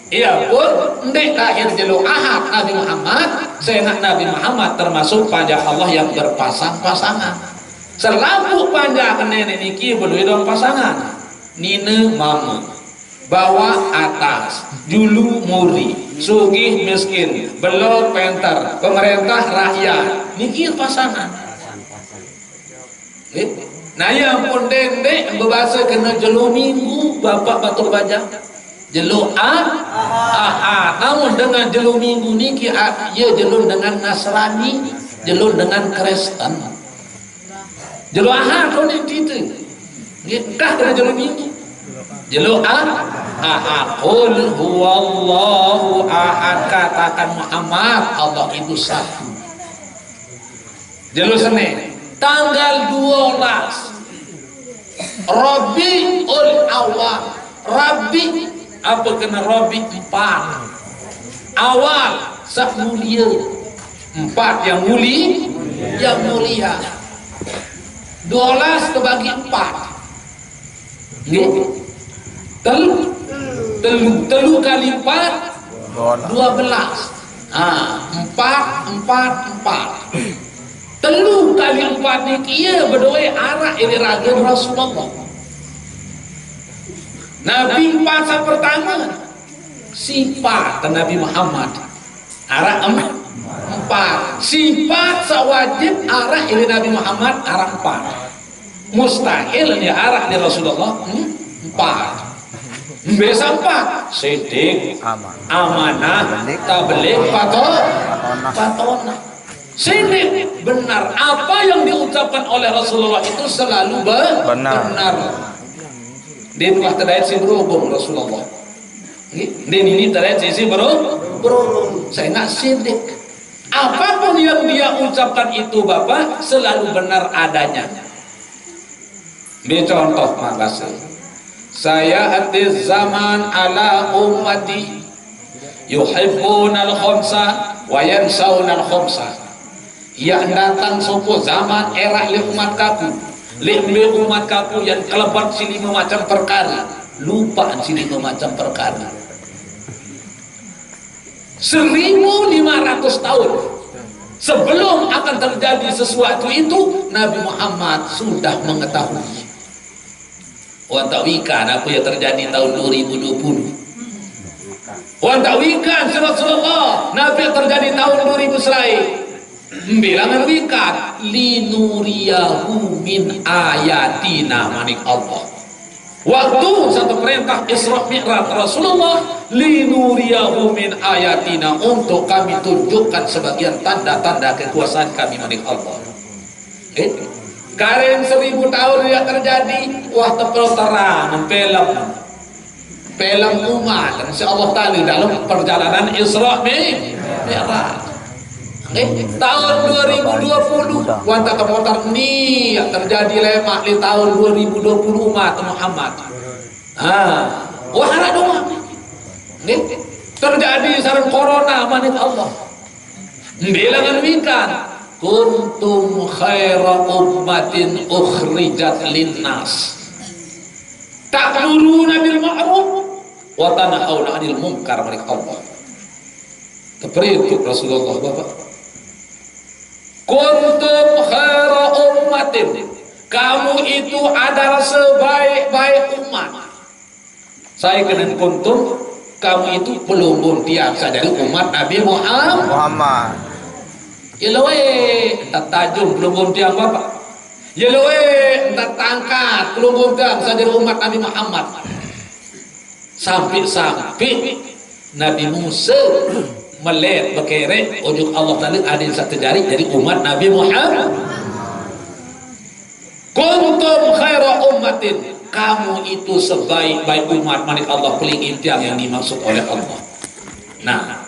Speaker 1: Ia pun ndek lahir jelu Ahad Nabi Muhammad, senat Nabi Muhammad termasuk panjang Allah yang berpasang-pasangan. Selalu panjang nenek niki berdua dalam pasangan. Nina mama. Bawah atas, dulu muri, sugih miskin, belok penter, pemerintah rakyat, niki pasangan. Nah yang pun dendek berbahasa kena jelu minggu, bapak batul bajang, jelu namun dengan jelu minggu niki ia jelu dengan Nasrani, jelu dengan Kristen, jelu ahad kau ni itu, kah dengan jelu minggu. Jelu qul huwallahu ahad, katakan Muhammad Allah itu satu. Jelu Senin tanggal 12 Rabiul Awal. Rabi apa kena Rabi 4 awal sak mulia 4 yang mulia 12 kebagi 4 nggih. Telu kali 4 12. 4 telu kali 4 niki ia berdua arah ini raga Rasulullah. Nabi 4 yang pertama sifat Nabi Muhammad arah 4 sifat sewajib arah ini Nabi Muhammad arah 4 mustahil ni arah di Rasulullah 4 biasa 4 sidik amanah tabligh patona. Sidik benar apa yang diucapkan oleh Rasulullah itu selalu benar. Dia telah terdapat si berhubung Rasulullah. Ini terdapat si berhubung. Saya nak sidik. Apapun yang dia ucapkan itu Bapak selalu benar adanya. Ini contoh makasih. Saya hati zaman ala ummati yuhibbunal khomsa wa yansawunal khomsa. Yang datang sopo zaman era li umat kaku, li umat kaku yang kelebat si 5 macam perkara, lupa si 5 macam perkara. 1500 tahun sebelum akan terjadi sesuatu itu Nabi Muhammad sudah mengetahui. Wan takwikan apa yang terjadi tahun 2020. Wan takwikan Rasulullah Nabi yang terjadi tahun 2000 selai. Bilangan wikat linuriyahu min ayatina manik Allah. Waktu satu perintah Isra Mi'raj Rasulullah linuriyahu min ayatina untuk kami tunjukkan sebagian tanda-tanda kekuasaan kami manik Allah. Karen 1000 tahun yang terjadi wah tepel terang film umat insyaallah taala dalam perjalanan Isra Mi'raj. Tahun 2020 wanta kemotar ni yang terjadi lemak di tahun 2020 umat Muhammad. Wah ada doa. Terjadi sarang corona manit Allah. Bilangan wikan kuntum khaira ummatin ukhrijat linnas ta'muruna bil ma'ruf wa tanhauna 'anil munkar. Mereka Allah terperintah Rasulullah Bapak, kuntum khaira ummatin, kamu itu adalah sebaik-baik umat. Saya kena kuntum, kamu itu pelunggung tiang dari umat Nabi Muhammad. Yelowe entar tajung pelunggung tiang Bapak, yelowe entar tangkat pelunggung tiang dari umat Nabi Muhammad. Sampai Nabi Musa melet berkerek ujuk Allah Ta'ala ada satu jari dari umat Nabi Muhammad. Kuntum khaira ummatin, kamu itu sebaik-baik umat. Manik Allah peling intiang yang dimaksud oleh Allah. Nah,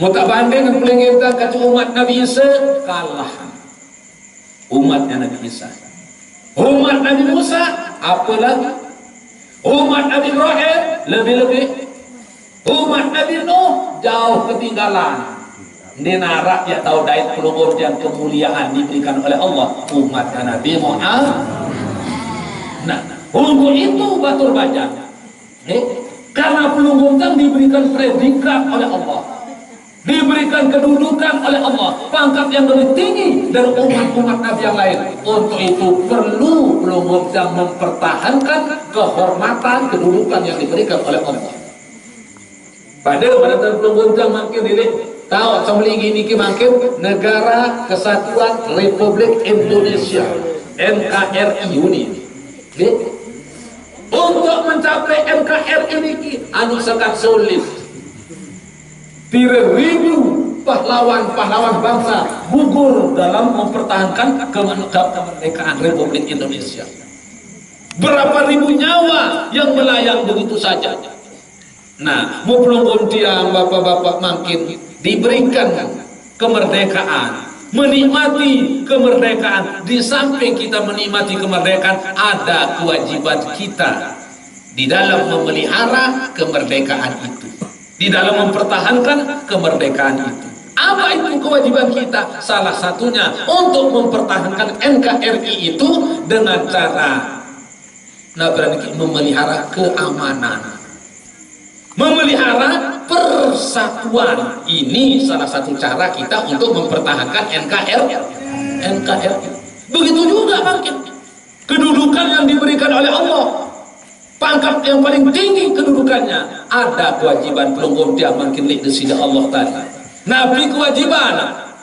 Speaker 1: mau tak banding dengan peling intiang kata umat Nabi Isa, kalah umatnya Nabi Isa. Umat Nabi Musa apa lagi? Umat Nabi Ibrahim lebih-lebih. Umat Nabi Nuh jauh ketinggalan. Ini narak ya tahu dait pelunggur yang kemuliaan diberikan oleh Allah umat Nabi Muhammad. Nah, untuk itu batur baca. Karena pelunggur yang diberikan predikat oleh Allah, diberikan kedudukan oleh Allah, pangkat yang lebih tinggi dari umat-umat Nabi yang lain. Untuk itu perlu pelunggur yang mempertahankan kehormatan kedudukan yang diberikan oleh Allah. Pada pelunggur yang makin dilihat tahu sambil gini makin Negara Kesatuan Republik Indonesia NKRI Uni. Untuk mencapai NKRI ini anu sangat sulit. 3.000 pahlawan bangsa gugur dalam mempertahankan kemerdekaan Republik Indonesia. Berapa ribu nyawa yang melayang begitu saja. Nah, mau pelunggun tiang bapak-bapak makin diberikan kemerdekaan, menikmati kemerdekaan. Di samping kita menikmati kemerdekaan, ada kewajiban kita di dalam memelihara kemerdekaan itu, di dalam mempertahankan kemerdekaan itu. Apa itu kewajiban kita? Salah satunya untuk mempertahankan NKRI itu dengan cara memelihara keamanan, memelihara persatuan. Ini salah satu cara kita untuk mempertahankan NKRI. Begitu juga makin kedudukan yang diberikan oleh Allah, pangkat yang paling tinggi kedudukannya, ada kewajiban pelunggung dia makin di sini Allah Ta'ala. Nabi kewajiban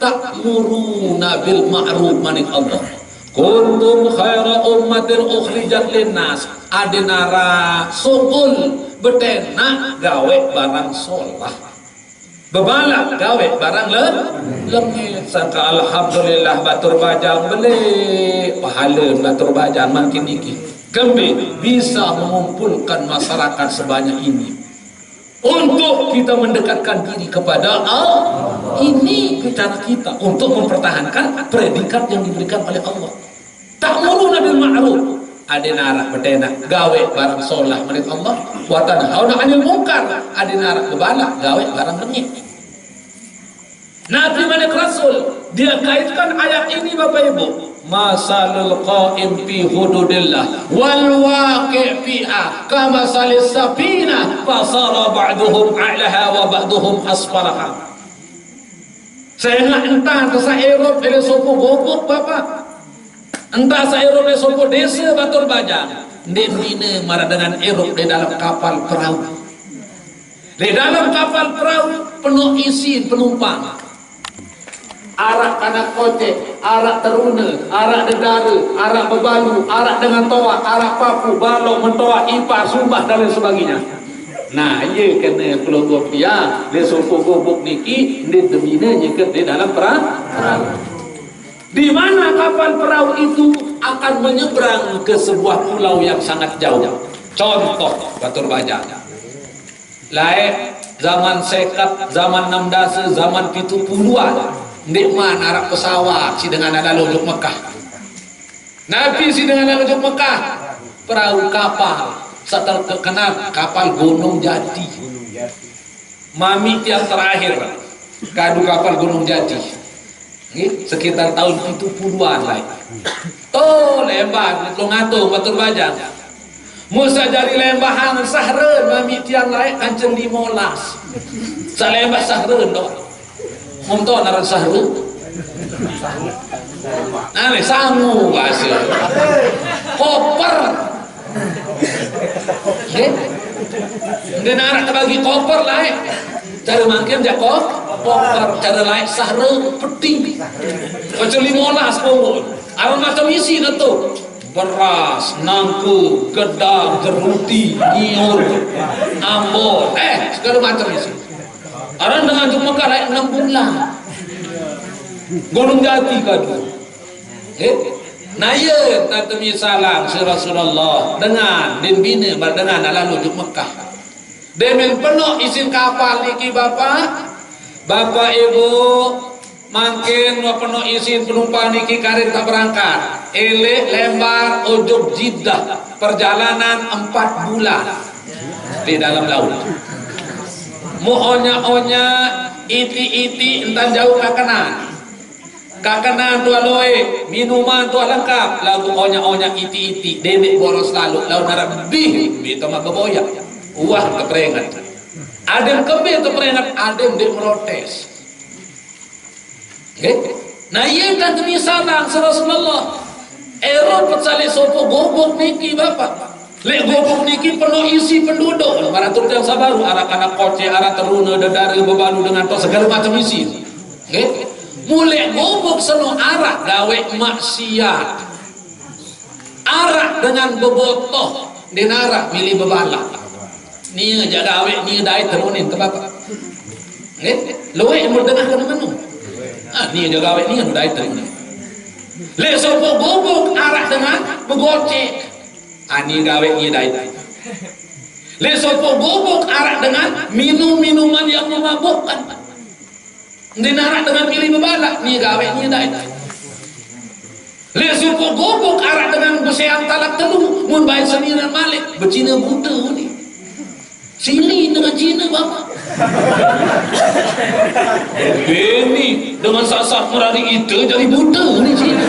Speaker 1: ta'muruna bil ma'ruf manik Allah. Kuntum khaira ummatin ukhrijat linnas, adenara sukul betena gawe barang solah, bebalak gawe barang lemit. Sangka alhamdulillah batur bajang beli pahala batur bajang makin dikit kembi bisa mengumpulkan masyarakat sebanyak ini untuk kita mendekatkan diri kepada Allah. Ini cara kita untuk mempertahankan predikat yang diberikan oleh Allah. Ta'muruna bil ma'ruf, adenara betena gawe barang solah menurut Allah, wa tanhauna 'anil munkar, adenara bebalak gawe barang lengit. Nabi Manik Rasul dia kaitkan ayat ini Bapak Ibu, masalul qa'im fi hududillah wal waqi' fiha kama salis safina fasara ba'duhum a'laha wa ba'duhum asfalaha. Saya entah sa Eropa ele sopo gobok Bapak, entah sa Eropa ele sopo desa batur bajang ndine marah dengan Eropa di dalam kapal perahu. Di dalam kapal perahu penuh isi penumpang, arak kanak kocek, arak teruna, arak dedara, arak bebalu, arak dengan toa, arak papu, balok, mentoa, ipar, sumbah dan lain sebagainya. Nah, ia kena pelunggung dia, dia sopo gobok niki, dia demina nyeker di dalam perahu. Di mana kapal perahu itu akan menyeberang ke sebuah pulau yang sangat jauh. Contoh, batur baja. Lain zaman sekat, zaman 16, zaman 70-an. Di mana arak pesawat si dengan ada lojok Mekah. Nabi si dengan ada lojok Mekah. Perahu kapal setelah terkenal kapal Gunung Jati. Mami yang terakhir kadu kapal Gunung Jati. sekitar tahun 70-an lah. Tuh lembah lo ngatung batur bajang. Musa jari lembah hang sahreun mami tiang lain ancen 15. Sa lembah sahreun dok. Mun to naran sahreun. Ane sangu hasil. Koper. Dan anak bagi koper lain. Cara mangkin jakok koper cara lain sahreun peti. Kecil 15 pun. Aron macam isi na to. Beras, nangku, gedang, jeruti, nyiur, ambon, segala macam isi. Aron dengan cuma kalah 6 bulan. Gunung Jati kadu. Nah ya, natemi salam si Rasulullah dengan din bina dengan lalu juk Mekah. Demen penuh izin kapal niki Bapak Ibu mangkin penuh izin penumpang niki karir tak berangkat. Elek lembar ujung Jeddah perjalanan 4 bulan di dalam laut. Muonya iti entan jauh kakenan tua loe minuman tua lengkap lagu onya iti dedek boros lalu narap bih itu mah beboyak uah keprengat adem kebe keprengat adem dek merotes. Nah iya kan demi salang Rasulullah Eropa sale sopo gobok niki bapak lek gobok niki penuh isi penduduk baratur yang sabaru anak-anak koce arah teruna dadari bebalu dengan to segala macam isi mulai gobok seno arak gawe maksiat arak dengan bebotoh dan arak milih bebalak ni aja gawe ni dai terunin ke bapak loe yang berdengar ke menu ni aja gawe ni yang dai terunin le sopo gobok arak dengan begocek ni gawe ni dai le sopo gobok arak dengan minuman yang memabukkan dinarak dengan pilih bebalak ni gawe ni dai le sopo gobok arak dengan beseang talak telu mun baik seniran malik becina buta ni sili dengan Cina bapak ini dengan sasak merari itu jadi buta ni Cina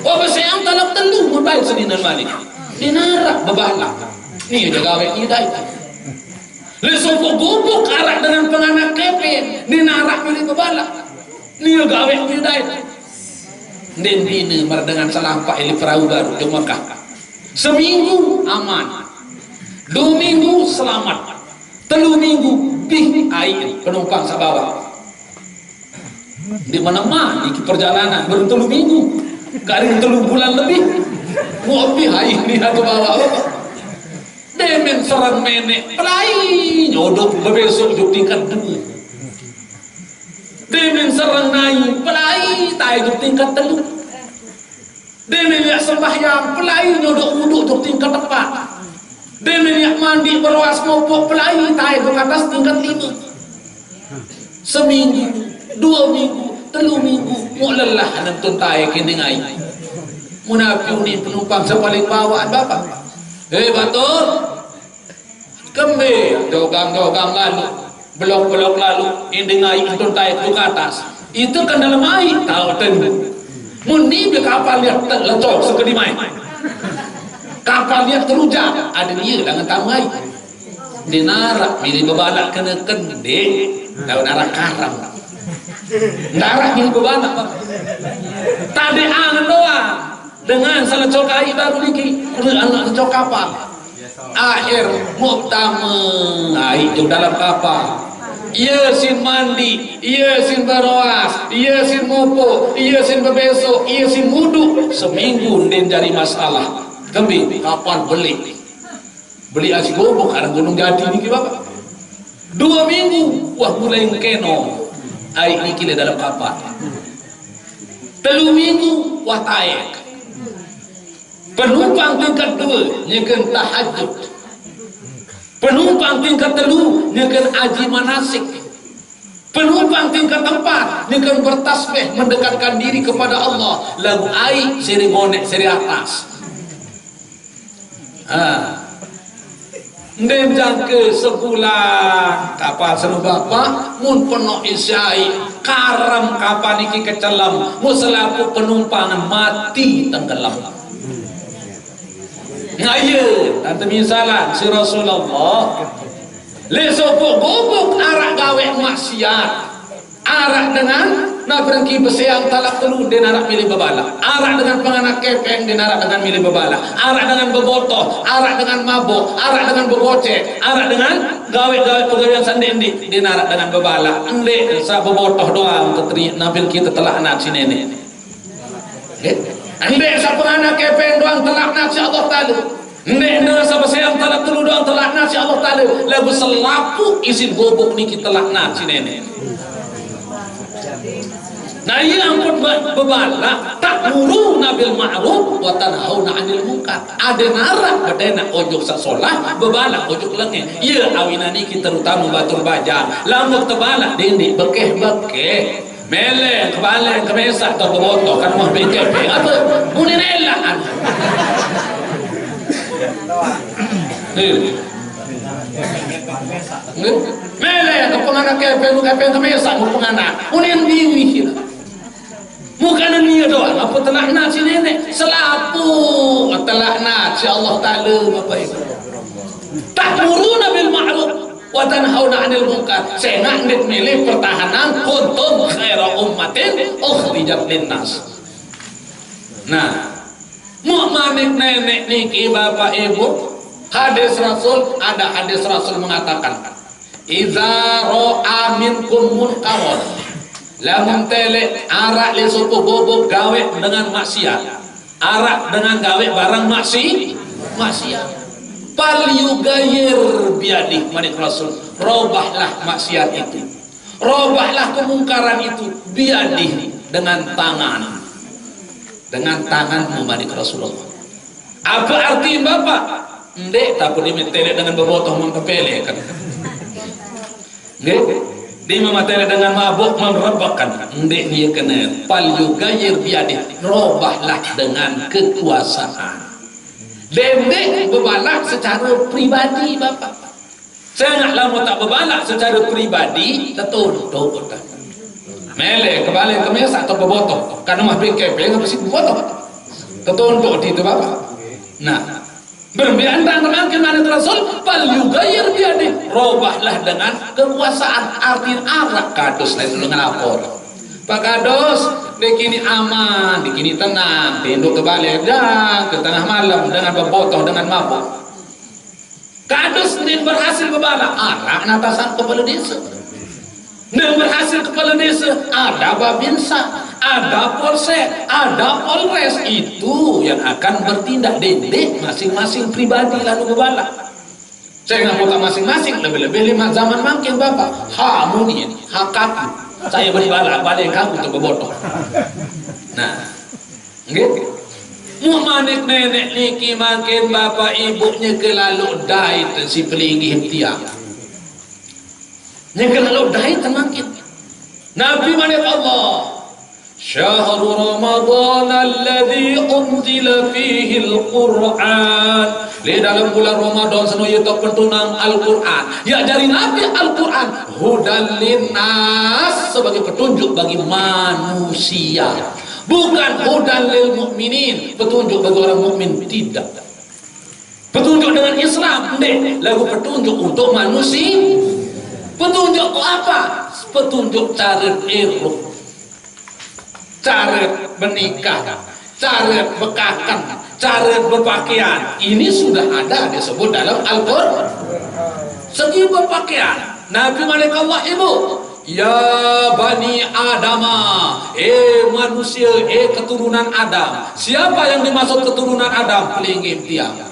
Speaker 1: beseang talak telu mun baik seniran malik dinarak bebalak ni aja gawe ni dai le sopo gobok arak dengan penganak kepen ni narak pilih bebalak ni gawe ni dai den bina mar dengan salampak ili perahu baru di Mekah seminggu aman 2 minggu selamat 3 minggu bih air penumpang sabawa di mana-mana di perjalanan baru 3 minggu kari 3 bulan lebih mau bih air ni ke bawah demen serang menek pelai nyodok besok juk tingkat 2 demen serang naik pelai tai juk tingkat 3 demen lihat sembahyang pelai nyodok wuduk juk tingkat 4 demen lihat mandi berwas mopok pelai tai juk atas tingkat 5 seminggu 2 minggu 3 minggu mau lelah nentun tai kini ngai munafiq ni penumpang sepaling bawaan bapak batur kembe jogam lalu blok lalu indengai intun taik ke atas itu kan dalam air tahu tentu muni be kapal lihat lecok sekedi mai kapal lihat terujak ada dia dengan tamai dinarak milih bebalak kena kende daun narak karam narak milih bebalak tadi angan doang dengan selecok air baru niki anak lecok kapal akhir muktama itu dalam kapal ia sin mandi ia sin berwas ia sin mopo ia sin bebeso ia sin wudu seminggu din jadi masalah kembi kapal beli asyik gobok ada Gunung Jati niki bapak 2 minggu wah mulai keno air niki le dalam kapal 3 minggu wah taek penumpang tingkat 2 nyekan tahajud penumpang tingkat 3 nyekan haji manasik penumpang tingkat 4 nyekan bertasbih mendekatkan diri kepada Allah lagu ai seri bonek seri atas Den jangke sebulan kapal senu bapa mun penuh isyai karam kapal niki kecelam mun selaku penumpangan mati tenggelam. Ngaya tante misalan si Rasulullah le sopok gobok arak gawe maksiat arak dengan nak berengki besiang talak telu den arak milih bebala, arak dengan penganak kepeng den arak dengan milih bebala, arak dengan bebotoh, arak dengan mabuk, arak dengan begocek, arak dengan gawe-gawe pegawaian sandendi den arak dengan bebala. Ende sa bebotoh doang tetri nampil kita telak anak si nenek. Ende sa penganak kepeng doang telak anak si Allah Ta'ala. Ende sa besiang talak telu doang telak anak si Allah Ta'ala. Lagu selapu isin gobok niki telak anak si nenek. Nah ia ampun bebala ta'muruna bil ma'ruf wa tanhauna 'anil munkar. Ada narak bedena ojok sasolah bebala ojok lenge. Ia awinani kita terutama batur baja. Lamun tebala dindi bekeh-bekeh. Mele kebalen kemesa atau beboto kan mah bekeh apa? Muninela. Mele ke penganak kepeng kemesa mu penganak. Munin diwi. Bukan dia doang, apa telak nak si nenek selapu telak nak si Allah Ta'ala Bapak Ibu. Ta'muruna bil ma'ruf wa tanhauna 'anil munkar. Saya nak milih pertahanan kuntum khaira ummatin ukhrijat linnas. Nah, mu'manik nenek niki Bapak Ibu, hadis Rasul ada hadis Rasul mengatakan, "Idza ra'a minkum munkaron." Lamun tele arak le sopo bobok gawe dengan maksiat, arak dengan gawe barang maksiat. Pal yugayir biadih manik Rasul, robahlah maksiat itu, robahlah kemungkaran itu biadih dengan tanganmu manik Rasulullah. Apa arti Bapak? Ndek tak perlu tele dengan bebotoh mempepele kan? Ndek dia memateri dengan mabuk merebakkan. Ndek dia kena pal yugayir biadih, robahlah dengan kekuasaan. Dendek bebalak secara pribadi Bapak. Saya nak lama tak bebalak secara pribadi tertutup. Mele kebalik kemesa atau bebotoh karena mah PKP apa sih bebotoh tertutup di itu Bapak. Nah, berbiandang makin mana Rasul pal yugayir biadih, robahlah dengan kekuasaan. Arti arak kados lain dengan lapor Pak Kados dikini aman, dikini tenang, tinduk kebalik dan ke tengah malam dengan bebotoh dengan mabuk. Kados ini berhasil bebala arak natasan kepala desa. Dan berhasil kepala desa ada babinsa, ada polsek, ada polres. Itu yang akan bertindak dendek masing-masing pribadi lalu bebala. Saya nggak mau masing-masing, lebih-lebih 5 zaman makin Bapak hamunin hak aku saya berbala balik kamu untuk bebotoh. Nah gitu mu'manik nenek niki makin Bapak ibunya kelalu dai si pelinggi tiang yang kelalu dai makin Nabi manik Allah شهر رمضان الذي أنزل فيه القرآن. Di dalam bulan Ramadan senoyo pentunang Al-Quran. Ya dari Nabi Al-Quran hudan linnas sebagai petunjuk bagi manusia. Bukan hudan lil mukminin, petunjuk bagi orang mukmin tidak. Petunjuk dengan Islam, deh, lagu petunjuk untuk manusia. Petunjuk apa? Petunjuk cara iruk, cara menikah, cara bekakan, cara berpakaian. Ini sudah ada disebut dalam Al-Quran. Segi berpakaian, Nabi Malik Allah ibu, ya bani Adama, manusia, keturunan Adam. Siapa yang dimaksud keturunan Adam? Pelinggi tiang.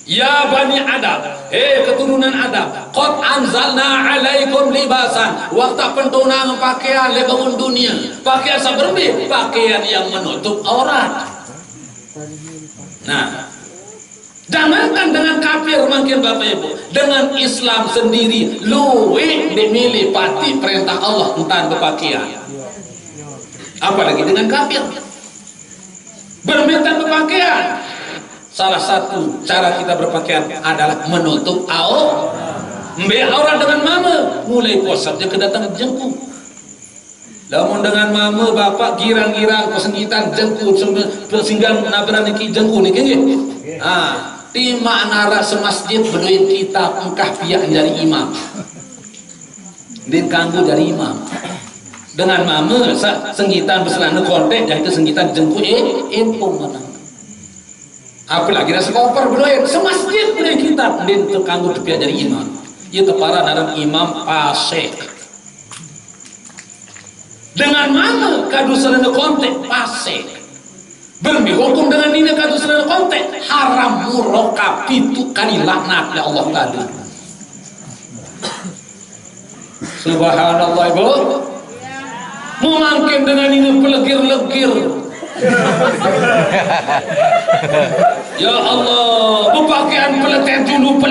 Speaker 1: Ya bani Adam, keturunan Adam, qad anzalna alaikum libasan. Waktu pentunang pakaian lebangun dunia, pakaian seberbih, pakaian yang menutup aurat. Nah, jangankan dengan kafir makin Bapak Ibu, dengan Islam sendiri luwih dimilih pati perintah Allah tentang berpakaian. Apalagi dengan kafir berminta berpakaian. Salah satu cara kita berpakaian adalah menutup aurat. Ambil aurat dengan mama, mulai puasa dia kedatangan jengku. Lamun dengan mama bapak girang-girang pesenggitan jengku sehingga naberan niki jengku niki nggih. Di makna semasjid beduin kita engkah pihak jadi imam. Din kanggo dari imam. Dengan mama senggitan berselana kontek jadi senggitan jengku empung mana. Apalagi nasi koper berdoa semasjid punya kita din terkanggu tepiak dari imam. Ia tepara dalam imam pasek. Dengan mana kadu selana kontek pasek. Berbi hukum dengan ini kadu selana kontek haram murokab itu kali laknat ya Allah tadi. Subhanallah ibu. Mungkin dengan ini pelegir-legir. Ya Allah, berpakaian peletet dulu.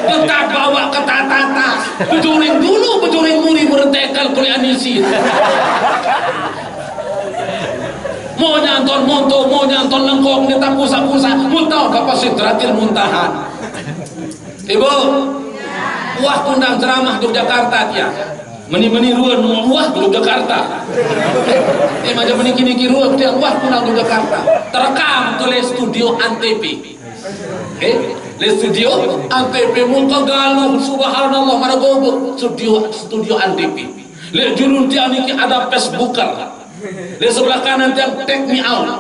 Speaker 1: Tetap bawa ke tata. Bejuring dulu, bejuring muri bertekal kuliah anisi. Mau nyanton monto, mau nyanton lengkong, nita pusat-pusat, muntah kapasitratil muntahan. Ibu, wah kundang ceramah Yogyakarta dia. Meni-meni ruan wah Yogyakarta. Macam meniki-niki ruan dia wah kundang Yogyakarta. Terekam tulis studio Antv. Le studio Antv muka galuh subhanallah maragobo studio Antv. Le julun dia niki ada Facebooker. Le sebelah kanan tiang Take Me Out.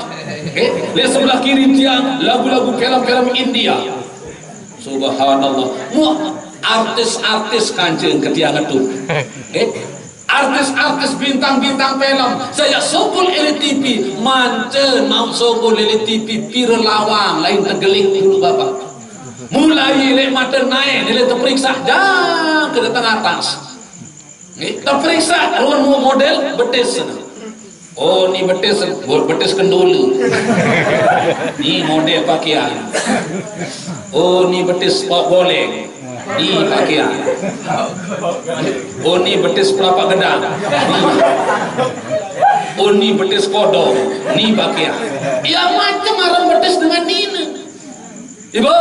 Speaker 1: Le sebelah kiri tiang lagu-lagu film-film India. Subhanallah. Artis-artis kancing ketiang itu. Artis-artis bintang-bintang film saya sokul LTV mancen mau sokul LTV pir lawang lain tergeling dulu bapak mulai lek mata naik nilai terperiksa dah ke datang atas terperiksa ruang model betis oh ni betis kendulu ni model pakaian oh ni betis boleh ni pakaian oh ni betis pelapa gedang oh ni betis kodok ni pakaian ya macam orang betis dengan nina ibu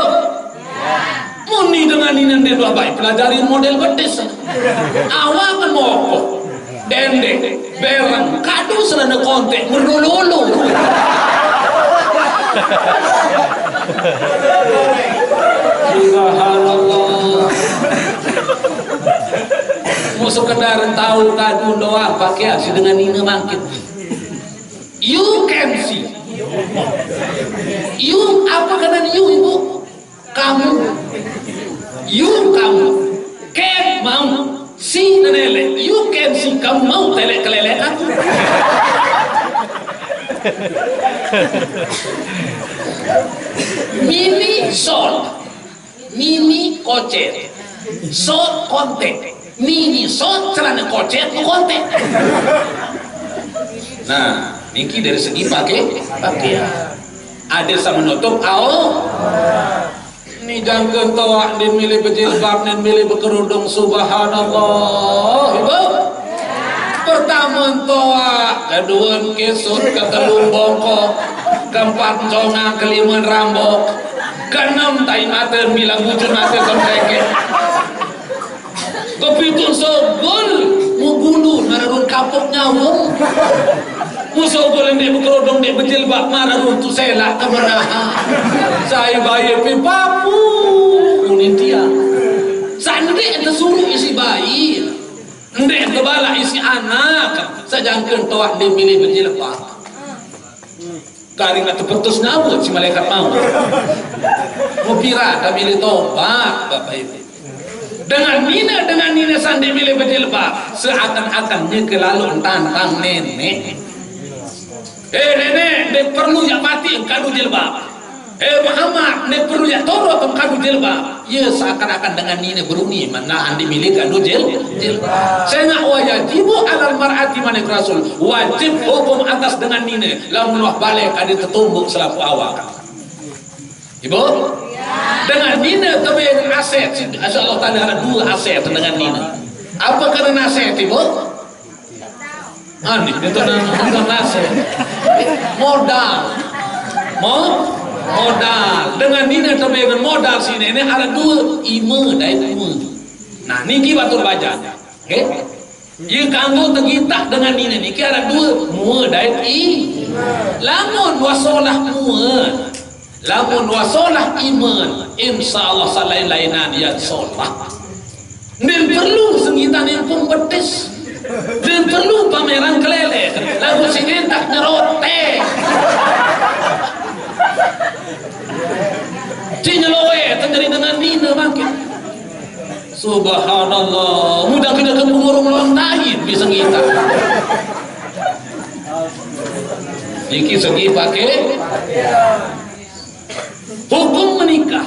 Speaker 1: muni dengan nina dia dua baik pelajarin model betis awak kan mokok dendek berang kadu selana kontek merululu subhanallah mau sekedar tahu kadu doa pakai aksi dengan ini mangkit you can see you apa kena you ibu kamu you kamu can mau si nelek you can see kamu mau telek kelelek aku mini short mini kocet short kontek mini short celana kocet kontek nah niki dari segi pakaian ada sama menutup ini jangan toa dan milih berjilbab dan milih berkerudung subhanallah ibu pertama toa kedua kesut ketelung bongkok keempat conga kelima rambok keenam tai mata bilang wujud mata kontreke kepitung sobol mugulu narun kapok nyawung musobol yang dia berkerudung dia berjilbab mararun tu selak kemenahan saya bayi pipapu unin dia sandek tersuruh isi bayi ndek tebala isi anak sajangkeun toak dia milih berjilbab garing atau petus nyabut si malaikat mau mupira tak milih tobat bapak ibu dengan nina sandi milih berjilbab seakan-akannya kelalu tantang nenek nenek dia perlu yang mati kadu jilbab Muhammad dia perlu yang toro kadu jilbab ya seakan-akan dengan nina beruni mana andi milih kadu jilbab saya nak wajibu alal mar'ati manik rasul wajib hukum atas dengan nina lamun wah balik ada tertumbuk selaku awak ibu dengan nina tapi aset Allah Ta'ala ada dua aset dengan nina apa karena aset ibu aneh itu nasi modal modal dengan nina terbegan modal sini ini ada dua ime dan ime. Nah niki batur baca, oke? Ia kanggo tegitah dengan nina niki ada dua mua dan i. Lamun wasolah mua, lamun wasolah iman, insyaallah salain-lainan yang solah. Dan perlu sengitan yang pembetis, dan perlu pameran kelele, lagu sini tak nyerote. Cinyelowe terjadi dengan nina makin. Subhanallah, mudah kita ke pengurung lontahin bisa kita. Niki segi pakai hukum menikah.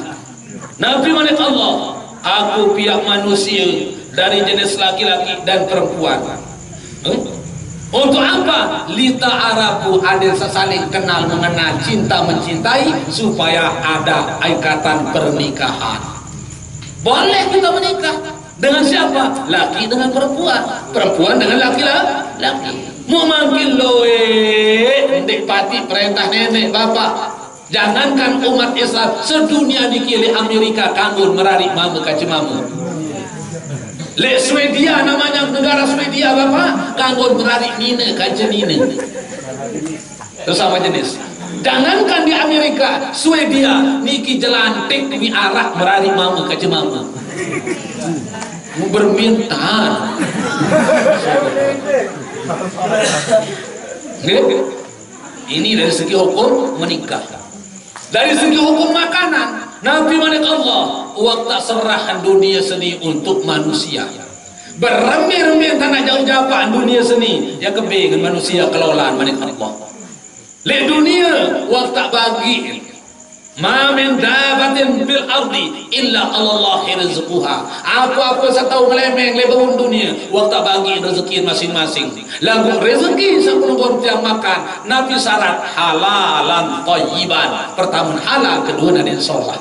Speaker 1: Nabi Muhammad Allah, aku pihak manusia dari jenis laki-laki dan perempuan. Untuk apa? Lita Arabu hadir saling kenal mengenal, cinta mencintai, supaya ada ikatan pernikahan. Boleh kita menikah dengan siapa? Laki dengan perempuan, perempuan dengan laki-laki. Mau makin loe, ndek pati perintah nenek bapak. Jangankan umat Islam sedunia dikili Amerika kanggur merarik mama kacimamu. Le Swedia namanya negara Swedia bapak kanggur merarik nina kaca nina. Terus apa jenis? Jangankan di Amerika, Swedia niki jelantik mi arak merarik mama kaca mama. Bermintaan. Ini dari segi hukum menikah. Dari segi hukum makanan, Nabi Muhammad Allah waktu serahan dunia seni untuk manusia. Beremir-emir tanah jauh-jauhan dunia seni ya kebengan manusia kelolaan Muhammad Allah. Le dunia waktu bagi ma min dabatin bil ardi illa Allah rizquha. Apa-apa satau ngelemeng lebon dunia waktu bagi rezeki masing-masing. Lagu rezeki sebelum tiang makan Nabi syarat halalan thayyiban. Pertama halal, kedua dari sholat.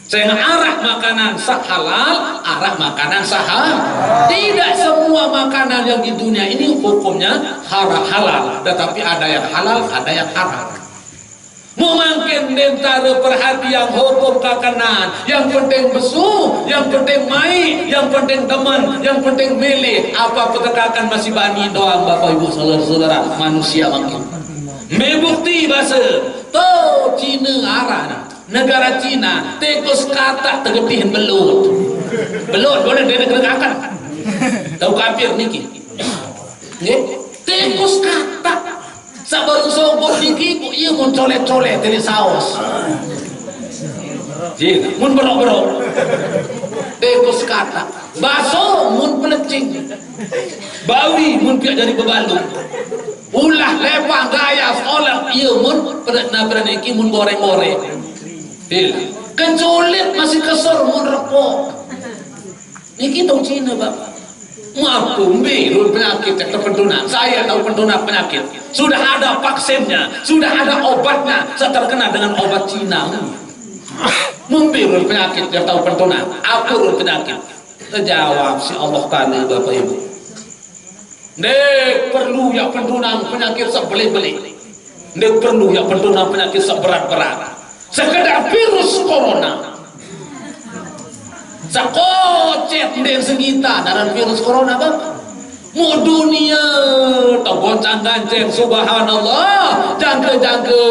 Speaker 1: Saya arah makanan sah halal, arah makanan sah. Tidak semua makanan yang di dunia ini hukumnya halal, tetapi ada yang halal, ada yang haram. Mungkin dentara perhatian hukum kakanan, yang penting besu, yang penting mai, yang penting teman, yang penting milih. Apa petekakan masih bani doang Bapak Ibu saudara-saudara manusia makin. Membukti bahasa to Cina arah negara Cina tekus kata tegetihin belut. Belut boleh dia negerakan. Tahu kafir niki. Nggih, tekus kata sabar sogok niki ku ieu mun colet-colet dari saos. Jing, mun berok-berok. Tekus kata. Baso mun pelecing. Bawi mun piak dari bebalung. Ulah lepang gaya olah ieu mun pernah niki mun goreng-goreng. Kencolit masih kesel mun repok. Niki tau Cina Bapak. Mampu birun penyakit terpentunan. Saya tahu pentunan penyakit. Sudah ada vaksinnya, sudah ada obatnya. Saya terkena dengan obat Cina. Membirun penyakit yang tahu pentunan. Apurun penyakit. Terjawab si Allah Ta'ala Bapak Ibu. Nek perlu ya pentunan penyakit sebeli-beli. Nek perlu ya pentunan penyakit seberat-berat. Sekedar virus corona. Sakocet den segita dalam virus corona Bapak. Mu dunia tak goncang-ganceng subhanallah. Jangke-jangke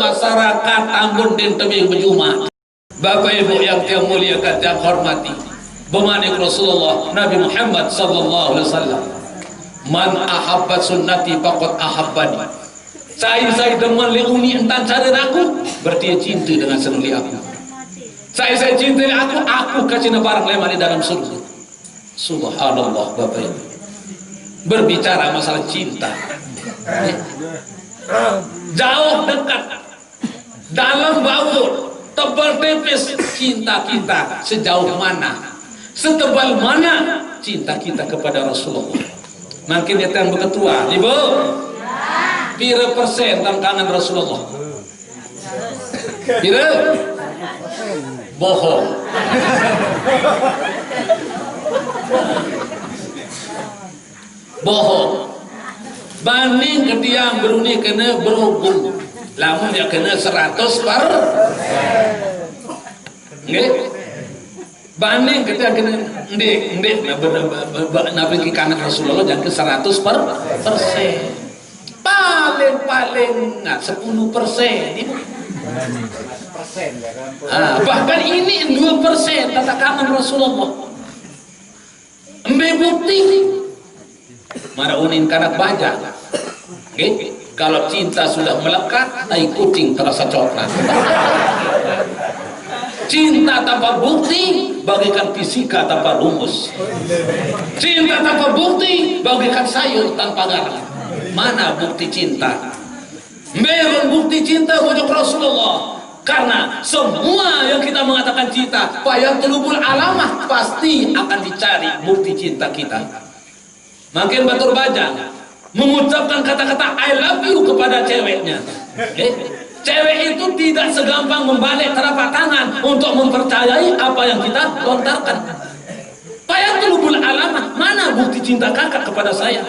Speaker 1: masyarakat Ambon den tebing berjumah. Bapak Ibu yang saya muliakan dan hormati. Bemanik Rasulullah Nabi Muhammad sallallahu alaihi wasallam. Man ahabba sunnati faqad ahabbani. Saya demen leuni entan cara aku, berarti cinta dengan senuli aku. Saya cintai aku kasih barang lemah di dalam surga. Subhanallah Bapak Ibu. Berbicara masalah cinta. Jauh dekat, dalam baur, tebal tipis cinta kita sejauh mana, setebal mana cinta kita kepada Rasulullah. Makin yang berketua, Ibu. Pira persen dalam tangan Rasulullah? Pira? Bohong. Bohong. Banding ke tiang beruni kena berhukum. lamun dia kena 100%. Nggih. Banding kita kena ndek nabi ki kanak Rasulullah jangan ke 100%. Paling 10%. Bahkan ini 2% tata kanan Rasulullah. Embe bukti. Mara unin kanak baja. Okay? Kalau cinta sudah melekat, tai kucing terasa coklat. Cinta tanpa bukti bagaikan fisika tanpa rumus. Cinta tanpa bukti bagaikan sayur tanpa garam. Mana bukti cinta? Memang bukti cinta wajah Rasulullah. Karena semua yang kita mengatakan cinta, payah telubul alamah pasti akan dicari bukti cinta kita. Makin batur baja mengucapkan kata-kata I love you kepada ceweknya. Cewek itu tidak segampang membalik telapak tangan untuk mempercayai apa yang kita lontarkan. Payah telubul alamah, mana bukti cinta kakak kepada saya?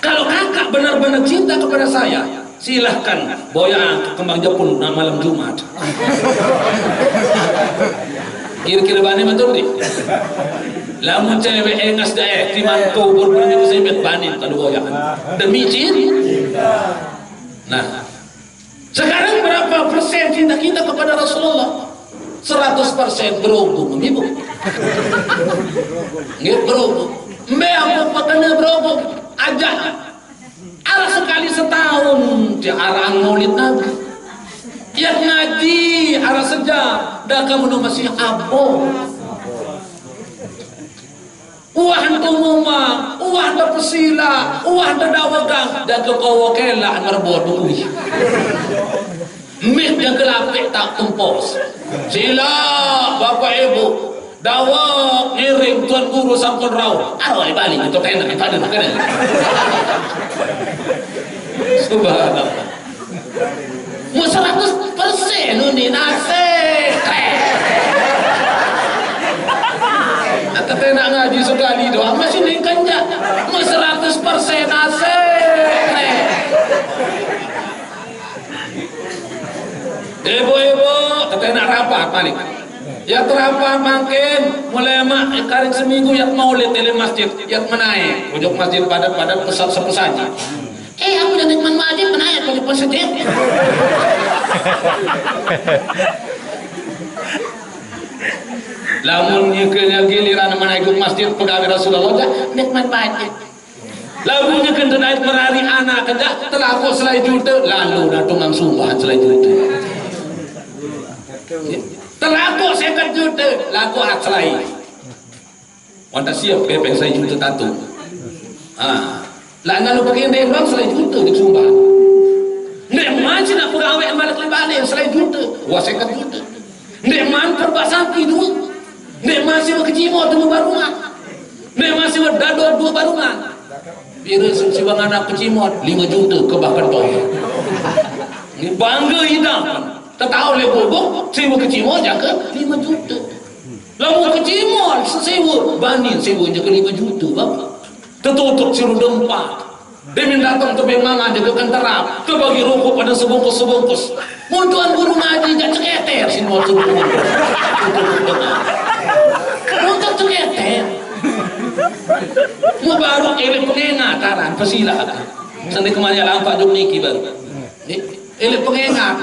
Speaker 1: Kalau kakak benar-benar cinta kepada saya, silahkan boya kembang Jepun malam Jumat. Kira-kira bani betul nih. Lamun cewek engas dae timantau berbunyi kesebet bani tadu boya. Demi cinta. Nah, sekarang berapa persen cinta kita kepada Rasulullah? 100% berhubung, ibu. Nggih berhubung. Mbe apa pakana berhubung? Aja arah sekali setahun di arah maulid Nabi yang ngaji arah sejak dah kamu masih abo uah tumuma uah da pesila uah da dawagang dan kekawakela merbodui mih yang kelapik tak tempos sila bapak ibu dawak ngirim tuan guru sampun raw arwah balik itu tenak pada makanya subhanallah mau 100% ini nasib atau tenak ngaji sekali doang masih dikenjak mau 100% nasib ibu-ibu tenak rapat balik ya terapat makin mulai karing seminggu ya maulid di masjid ya menaik ujung masjid padat pesat sepesaji aku jadi teman wajib menaik pada positif lamun nyekenya giliran menaik masjid pegawai Rasulullah dah nikmat wajib lamun nyekenya naik merari anak kerja terlaku selai juta lalu natungang sumpah selai juta terlaku sekat juta laku hak selai wanda siap kepeng selai juta tatu lah lalu pakai ndek bang selai juta di sumpah ndek macam nak pegawai balik balik selai juta wah sekat juta ndek man perbasaki dulu ndek masih berkecimo dulu barungan ndek masih berdado dua barungan biru siwang anak kecimo 5 juta ke bahkan toh ini bangga hidup tahu le bobo sewa kecimol jaga 5 juta lalu kecimol sewa banding sewa jaga 5 juta bapak tertutup siru dempak dia datang ke mama jaga kenterap ke bagi rokok pada sebungkus muntuan guru ngaji jak ceketer sinol sebungkus untuk ceketer mau baru elit pengingataran pesila sandi kemana lampak jom niki baru elit pengingat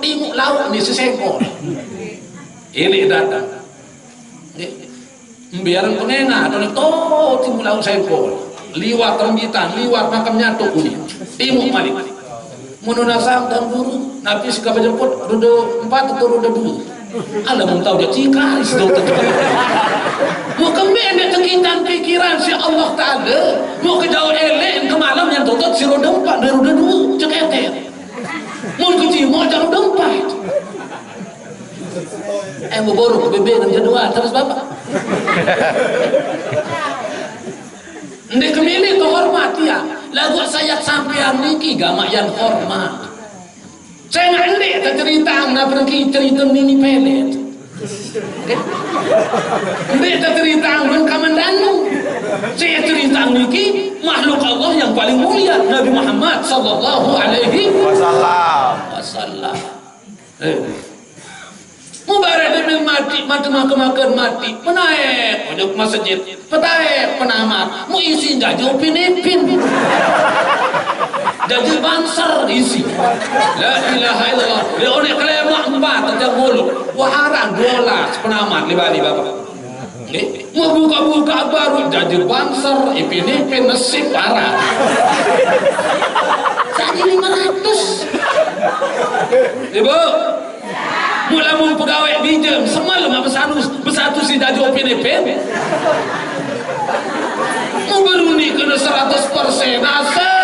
Speaker 1: timuk laut ni sesengkol elit datang biaran pengingat timuk laut sengkol liwat rembitan liwat makam nyatuk ni timuk malik menunasam dan guru nabi sikap jemput roda 4 atau roda 2 ala mau tahu dia cikaris dokter mau kembali dia tekitan pikiran si Allah Ta'ala mau ke jauh elek ke malam yang tutup si roda 4 dan roda 2 ceketer mau ke timur jangan dompet mau borok ke bebek dan jadwal terus bapak ndek kemilih kehormat ya lagu saya sampean niki gamak yang hormat saya ngandik tak cerita nak pergi cerita mini pelet ndek tak cerita mun kamandanu saya cerita niki makhluk makhluk Allah yang paling mulia Nabi Muhammad sallallahu alaihi wasallam. Mubarak demi mati makan mati menaik pojok masjid petaik penamat mau isi gaji upin-ipin jadi bangsar isi la ilaha illallah leone kelemak empat tentang mulut waharan dolar penamat di Bali bapak mau buka-buka baru jadi bangsar ipin-ipin nasib parah saja 500 ibu mula mau pegawai pinjam semalam bersatu si jadi opin-ipin mau beruni kena 100% asik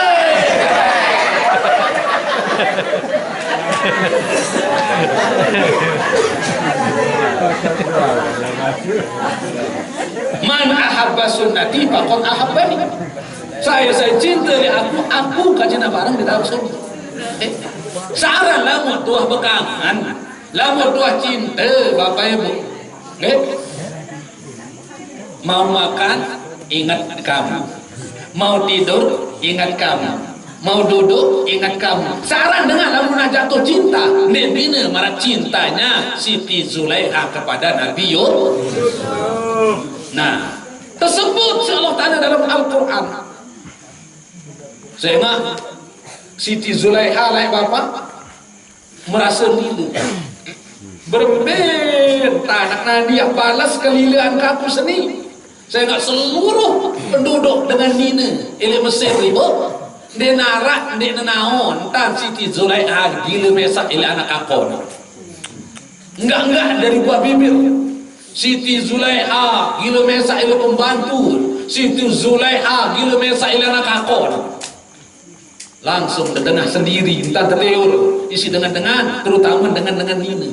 Speaker 1: man ahabba sunnati faqad ahabbani. Saya cinta aku kajina barang di dalam surga. Saran lamun tuah bekangan, lamun tuah cinta bapak ibu. Mau makan ingat kamu, mau tidur ingat kamu, mau duduk ingat kamu. Saran dengan lamun jatuh cinta, nebina marah cintanya Siti Zulaiha kepada Nabi Yusuf. Nah, tersebut Allah Ta'ala dalam Al-Quran. Sehingga Siti Zulaiha lah bapak merasa nilu berbeda anak Nadia balas kelilaan kaku seni. Saya ingat seluruh penduduk dengan Nina ili Mesir ibu dia narak dia naon tan Siti Zulaiha gila mesak ili anak akon enggak dari buah bibir. Siti Zulaiha gila mesak ili pembantu, Siti Zulaiha gila mesak ili anak akon. Langsung dengar sendiri entah terteur isi dengan terutama dengan Nina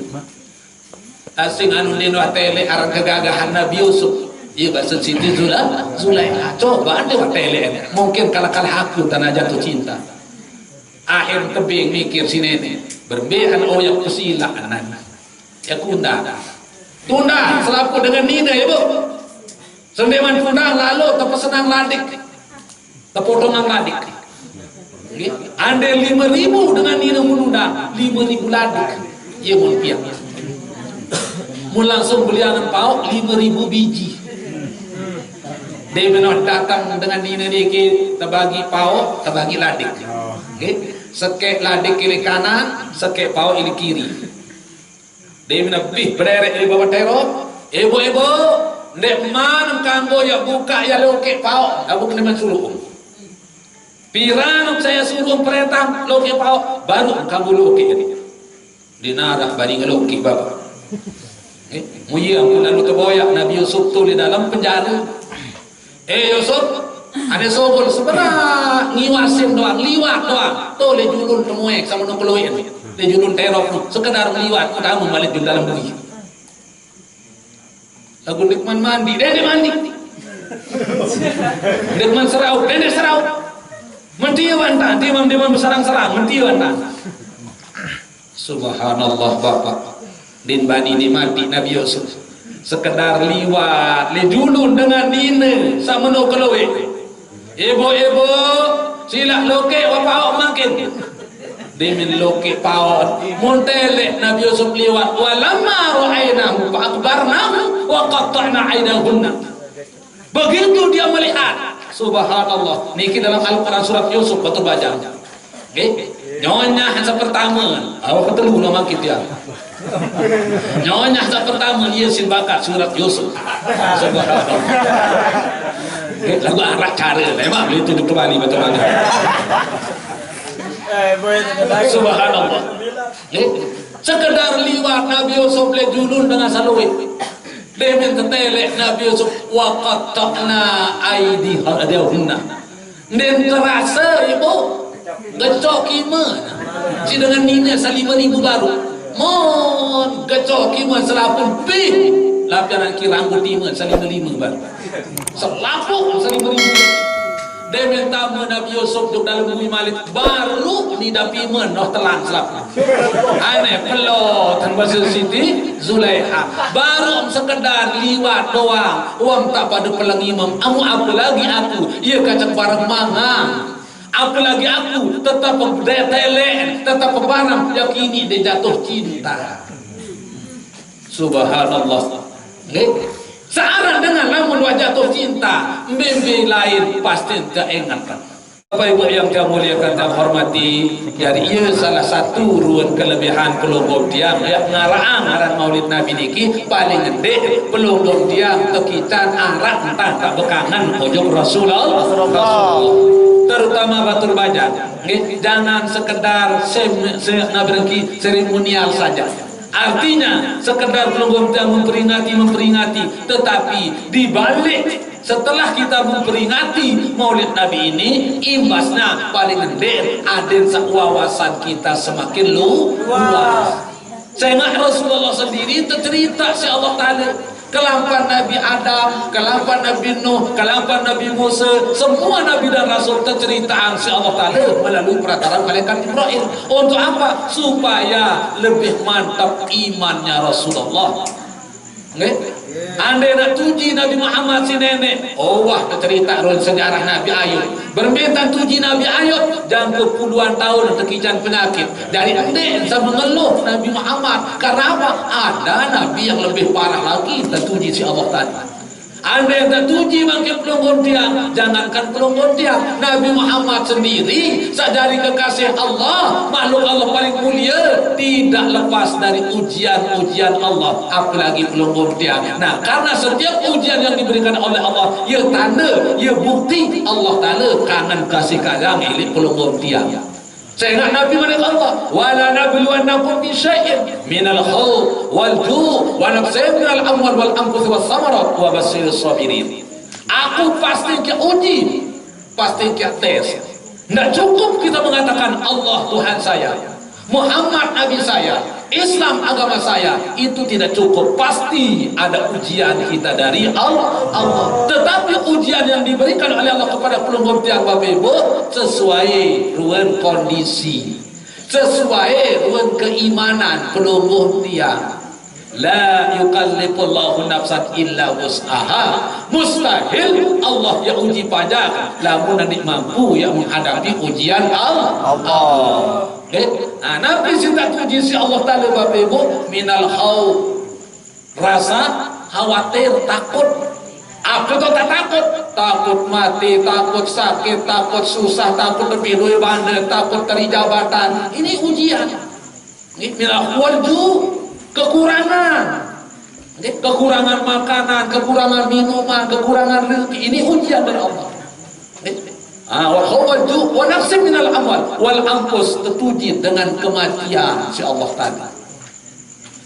Speaker 1: asing anu lino tele arang kegagahan Nabi Yusuf iya bahasa Siti Zulaiha coba ada tele mungkin kalah aku tanah jatuh cinta akhir tebing mikir si nenek berbehan oyak kusila anak ya tunda selaku dengan Nina ya bu sendeman tunda lalu tepesenang ladik tepotongan ladik anda 5.000 dengan Nina menunda 5.000 ladik ia mau piak mau langsung beliangan pau 5.000 biji dia menolak datang dengan Nina dia terbagi pau terbagi ladik sekek ladik kiri kanan sekek pau ini kiri dia menebih berderek di bawah terok ibu ndek man kanggo ya buka ya loke pau aku kena suruh pirang saya suruh perintah loki pau baru kamu loki ini dinarah bari ngeloki bapak muya aku lalu terboyak Nabi Yusuf tu di dalam penjara Yusuf ada sobol sebenarnya ngiwasin doang liwat doang tu le julun temuek sama nuk keluin le julun terok tu sekedar meliwat kamu balik di dalam bui lagu nikman mandi dede mandi nikman serau dede serau mentiwan tak timam berserang-serang mentiwan tak subhanallah bapak din bani ni mati Nabi Yusuf sekedar liwat le julun dengan Nina sama no keluwe ibu sila loke wa pau makin demin loke pau montele Nabi Yusuf liwat walamma ra'aynahu fa akbarnahu wa qatta'na 'ainahunna begitu dia melihat subhanallah niki dalam Al-Quran surat Yusuf betul baca nyonya yang pertama awak ketelu nama kita nyonya yang pertama dia sin bakat surat Yusuf subhanallah lagu arah cara memang boleh tunjuk kembali betul mana subhanallah sekedar liwat Nabi Yusuf le julun dengan salawit demen tetele Nabi Yusuf wa qatta'na aydihunna den terasa ibu gecok gimana si dengan Nina 5.000 baru mon gecok gimana selapun pih lapianan kirangku timah 5.000 baru selapun 5.000 Demen tamu Nabi Yusuf duduk dalam bumi Malik baru ni dapi menoh telan selap. Aneh pelot tan bahasa Siti Zulaiha. Baru sekedar liwat doang. Wang tak pada pelangi imam. Amu apa lagi aku? Ia kacang barang mangang. Apalagi aku tetap bertele, tetap barang yakini dia jatuh cinta. Subhanallah. Searah dengan lamun wajah jatuh cinta, mimpi lain pasti keingatkan. Bapak Ibu yang saya muliakan dan hormati, jadi ia salah satu ruang kelebihan pelonggong tiang yang ngarang aran Maulid Nabi niki paling gede pelonggong tiang tekican arak entah tak bekangan ujung Rasulullah. Terutama Batur Baja, jangan sekedar seremonial saja. Artinya sekedar pelonggong tiang memperingati, tetapi dibalik setelah kita memperingati Maulid Nabi ini, imbasnya paling gede ada wawasan kita semakin luas. Saya ingat Rasulullah sendiri tercerita si Allah Ta'ala kelampan Nabi Adam, kelampan Nabi Nuh, kelampan Nabi Musa, semua Nabi dan Rasul terceritaan si Allah Ta'ala melalui perantara malaikat Ibrahim. Untuk apa? Supaya lebih mantap imannya Rasulullah. Andai nak tuji Nabi Muhammad si nenek, oh wah cerita run sejarah Nabi Ayub. Berminta tuji Nabi Ayub jangka puluhan tahun terkican penyakit. Dari andai saya mengeluh Nabi Muhammad karena apa? Ada Nabi yang lebih parah lagi tertuji si Allah tadi. Andai tertuji makin pelonggong tiang, jangankan pelonggong tiang, Nabi Muhammad sendiri sadari kekasih Allah, makhluk Allah paling mulia, tidak lepas dari ujian-ujian Allah, apalagi pelonggong tiang. Nah, karena setiap ujian yang diberikan oleh Allah, ia tanda, ia bukti Allah Ta'ala kangen kasih sayang milik pelonggong tiang. Saya ingat Nabi mereka Allah, wala nabluwannakum bi syai'in minal khawf wal ju' wa naqsin minal amwal wal anfusi was samarat wa basyirus sabirin. Aku pasti ke uji, pasti ke tes. Tidak cukup kita mengatakan Allah Tuhan saya, Muhammad Nabi saya, Islam agama saya, itu tidak cukup. Pasti ada ujian kita dari Allah. Tetapi ujian yang diberikan oleh Allah kepada pelonggong tiang Bapak Ibu sesuai ruang kondisi, sesuai ruang keimanan pelonggong tiang. La yukallifullahu nafsan illa wus'aha. Mustahil Allah yang uji pajak lamun nanti mampu yang menghadapi ujian Allah. Nah, Nabi cinta uji si Allah Ta'ala Bapak Ibu minal khawf, rasa khawatir, takut. Apa itu tak takut? Takut mati, takut sakit, takut susah, takut lebih duit bandar, takut dari jabatan. Ini ujian. Ini minal khawju, kekurangan, kekurangan makanan, kekurangan minuman, kekurangan rezeki. Ini ujian dari Allah. Wal khawju wa nafsin minal amwal wal anfus, tertuji dengan kematian si Allah tadi.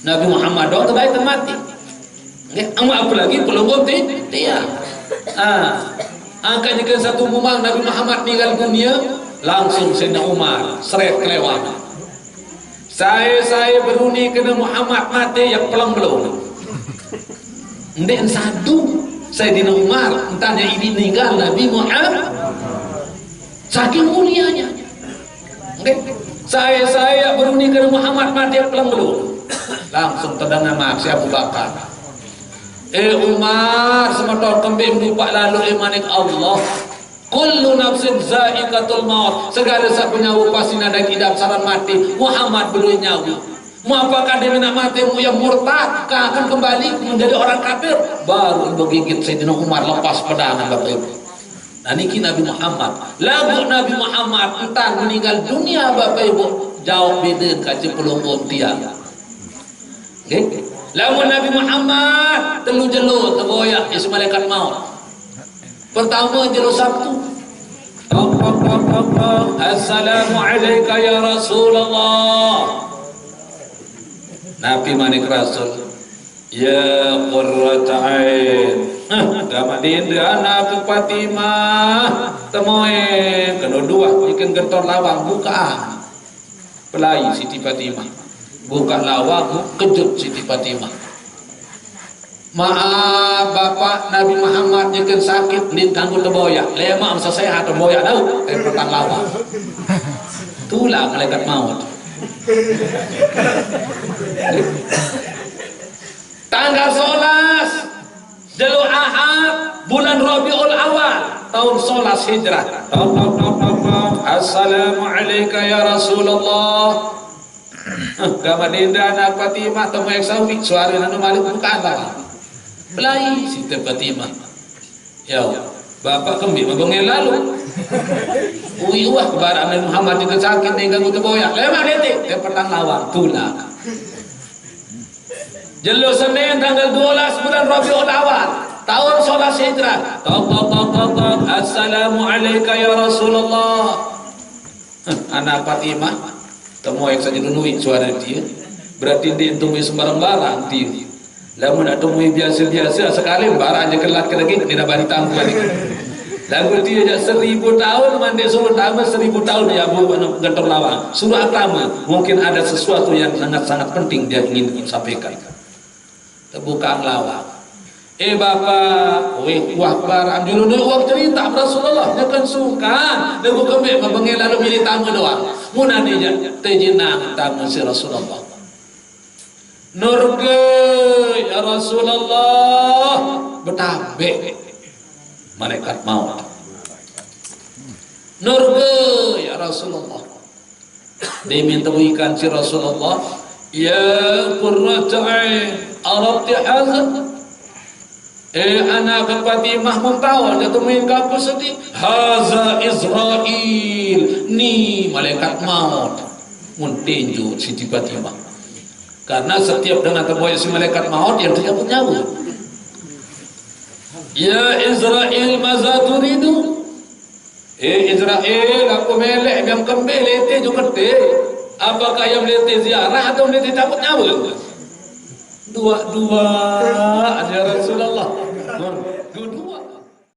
Speaker 1: Nabi Muhammad doang terbaik mati. Apa lagi pelonggong dia. Angkanya ke satu rumah Nabi Muhammad meninggal dunia, langsung Sayyidina Umar seret kelewat. Saya beruni kena Muhammad mati yang pelang belum. Ndek satu Sayyidina Umar entahnya ini meninggal Nabi Muhammad. Saking mulianya. Saya beruni kena Muhammad mati yang pelang belum. Langsung terdengar maaf si Abu Bakar. Umar semeton kembing lupa lalu imanik Allah. Kullu nafsin za'iqatul maut. Segala siapa nyawa pasti ada kidap saran mati. Muhammad belum nyawa. Mau apakah dia nak mati mu yang murtad akan kembali menjadi orang kafir? Baru begigit Sayyidina Umar lepas pedangan Bapak Ibu. Nah niki Nabi Muhammad. Lagu Nabi Muhammad entar meninggal dunia Bapak Ibu jauh beda kaji pelonggong tiang. Lagu Nabi Muhammad telu jelo tergoyak isi malaikat maut. Pertama jelo Sabtu. Assalamu alayka ya Rasulullah. Nabi manik Rasul. Ya qurrata ain. Gamadin anak Fatimah. Temoe kedua ikan gentor lawang buka. Pelai Siti Fatimah. Buka lawang kejut Siti Fatimah. Maaf bapak Nabi Muhammad nyekin sakit nin kanggo teboyak lema masa sehat teboyak tahu petang lawa tulah malaikat maut tanggal 11 Delu Ahad bulan Rabiul Awal tahun 11 Hijrah. Assalamualaikum ya Rasulullah. Gamadinda anak Fatimah temu eksawi suara nanu malik bukan lah. Belai si Fatimah. Ya, bapak kembi mabengel lalu. Ui wah kebarang Nabi Muhammad juga sakit nih ganggu teboyak. Lemah detik ke petang lawang tulah. Jelo Senin tanggal 12 bulan Rabiul Awal tahun 11 Hijrah. Assalamualaikum ya Rasulullah. Anak Fatimah temu yang saja nunui suara dia. Berarti dia temui sembarang barang dia. Lamun nak temui biasa-biasa sekali barangnya kelat ke lagi tidak bari tangguh lagi. Lagu dia jak 1000 tahun mandi suruh tambah 1000 tahun ya bu gantor lawang. Suruh agama mungkin ada sesuatu yang sangat-sangat penting dia ingin sampaikan. Terbuka lawang. Bapak, wah barang dulu uang cerita Rasulullah jangan suka. Lagu kembali mabengel lalu milih tamu doang. Muna dia tejinang tamu si Rasulullah. Nurge ya Rasulullah betabe malaikat maut. Nurge ya Rasulullah. Dia minta ikan si Rasulullah. Ya qurrata ain arabti hazan. Anak Fatimah muntawal dia temuin kamu sedih. Haza Israel ni malaikat maut muntinju Siti Fatimah. Karena setiap dengan terboyak si malaikat maut yang terjabut nyawa. Ya Israel maza turidu. Israel aku melek yang kembali itu juga deh. Apakah yang melete ziarah atau melete cabut nyawa? Dua-dua ya Rasulullah. Dua-dua.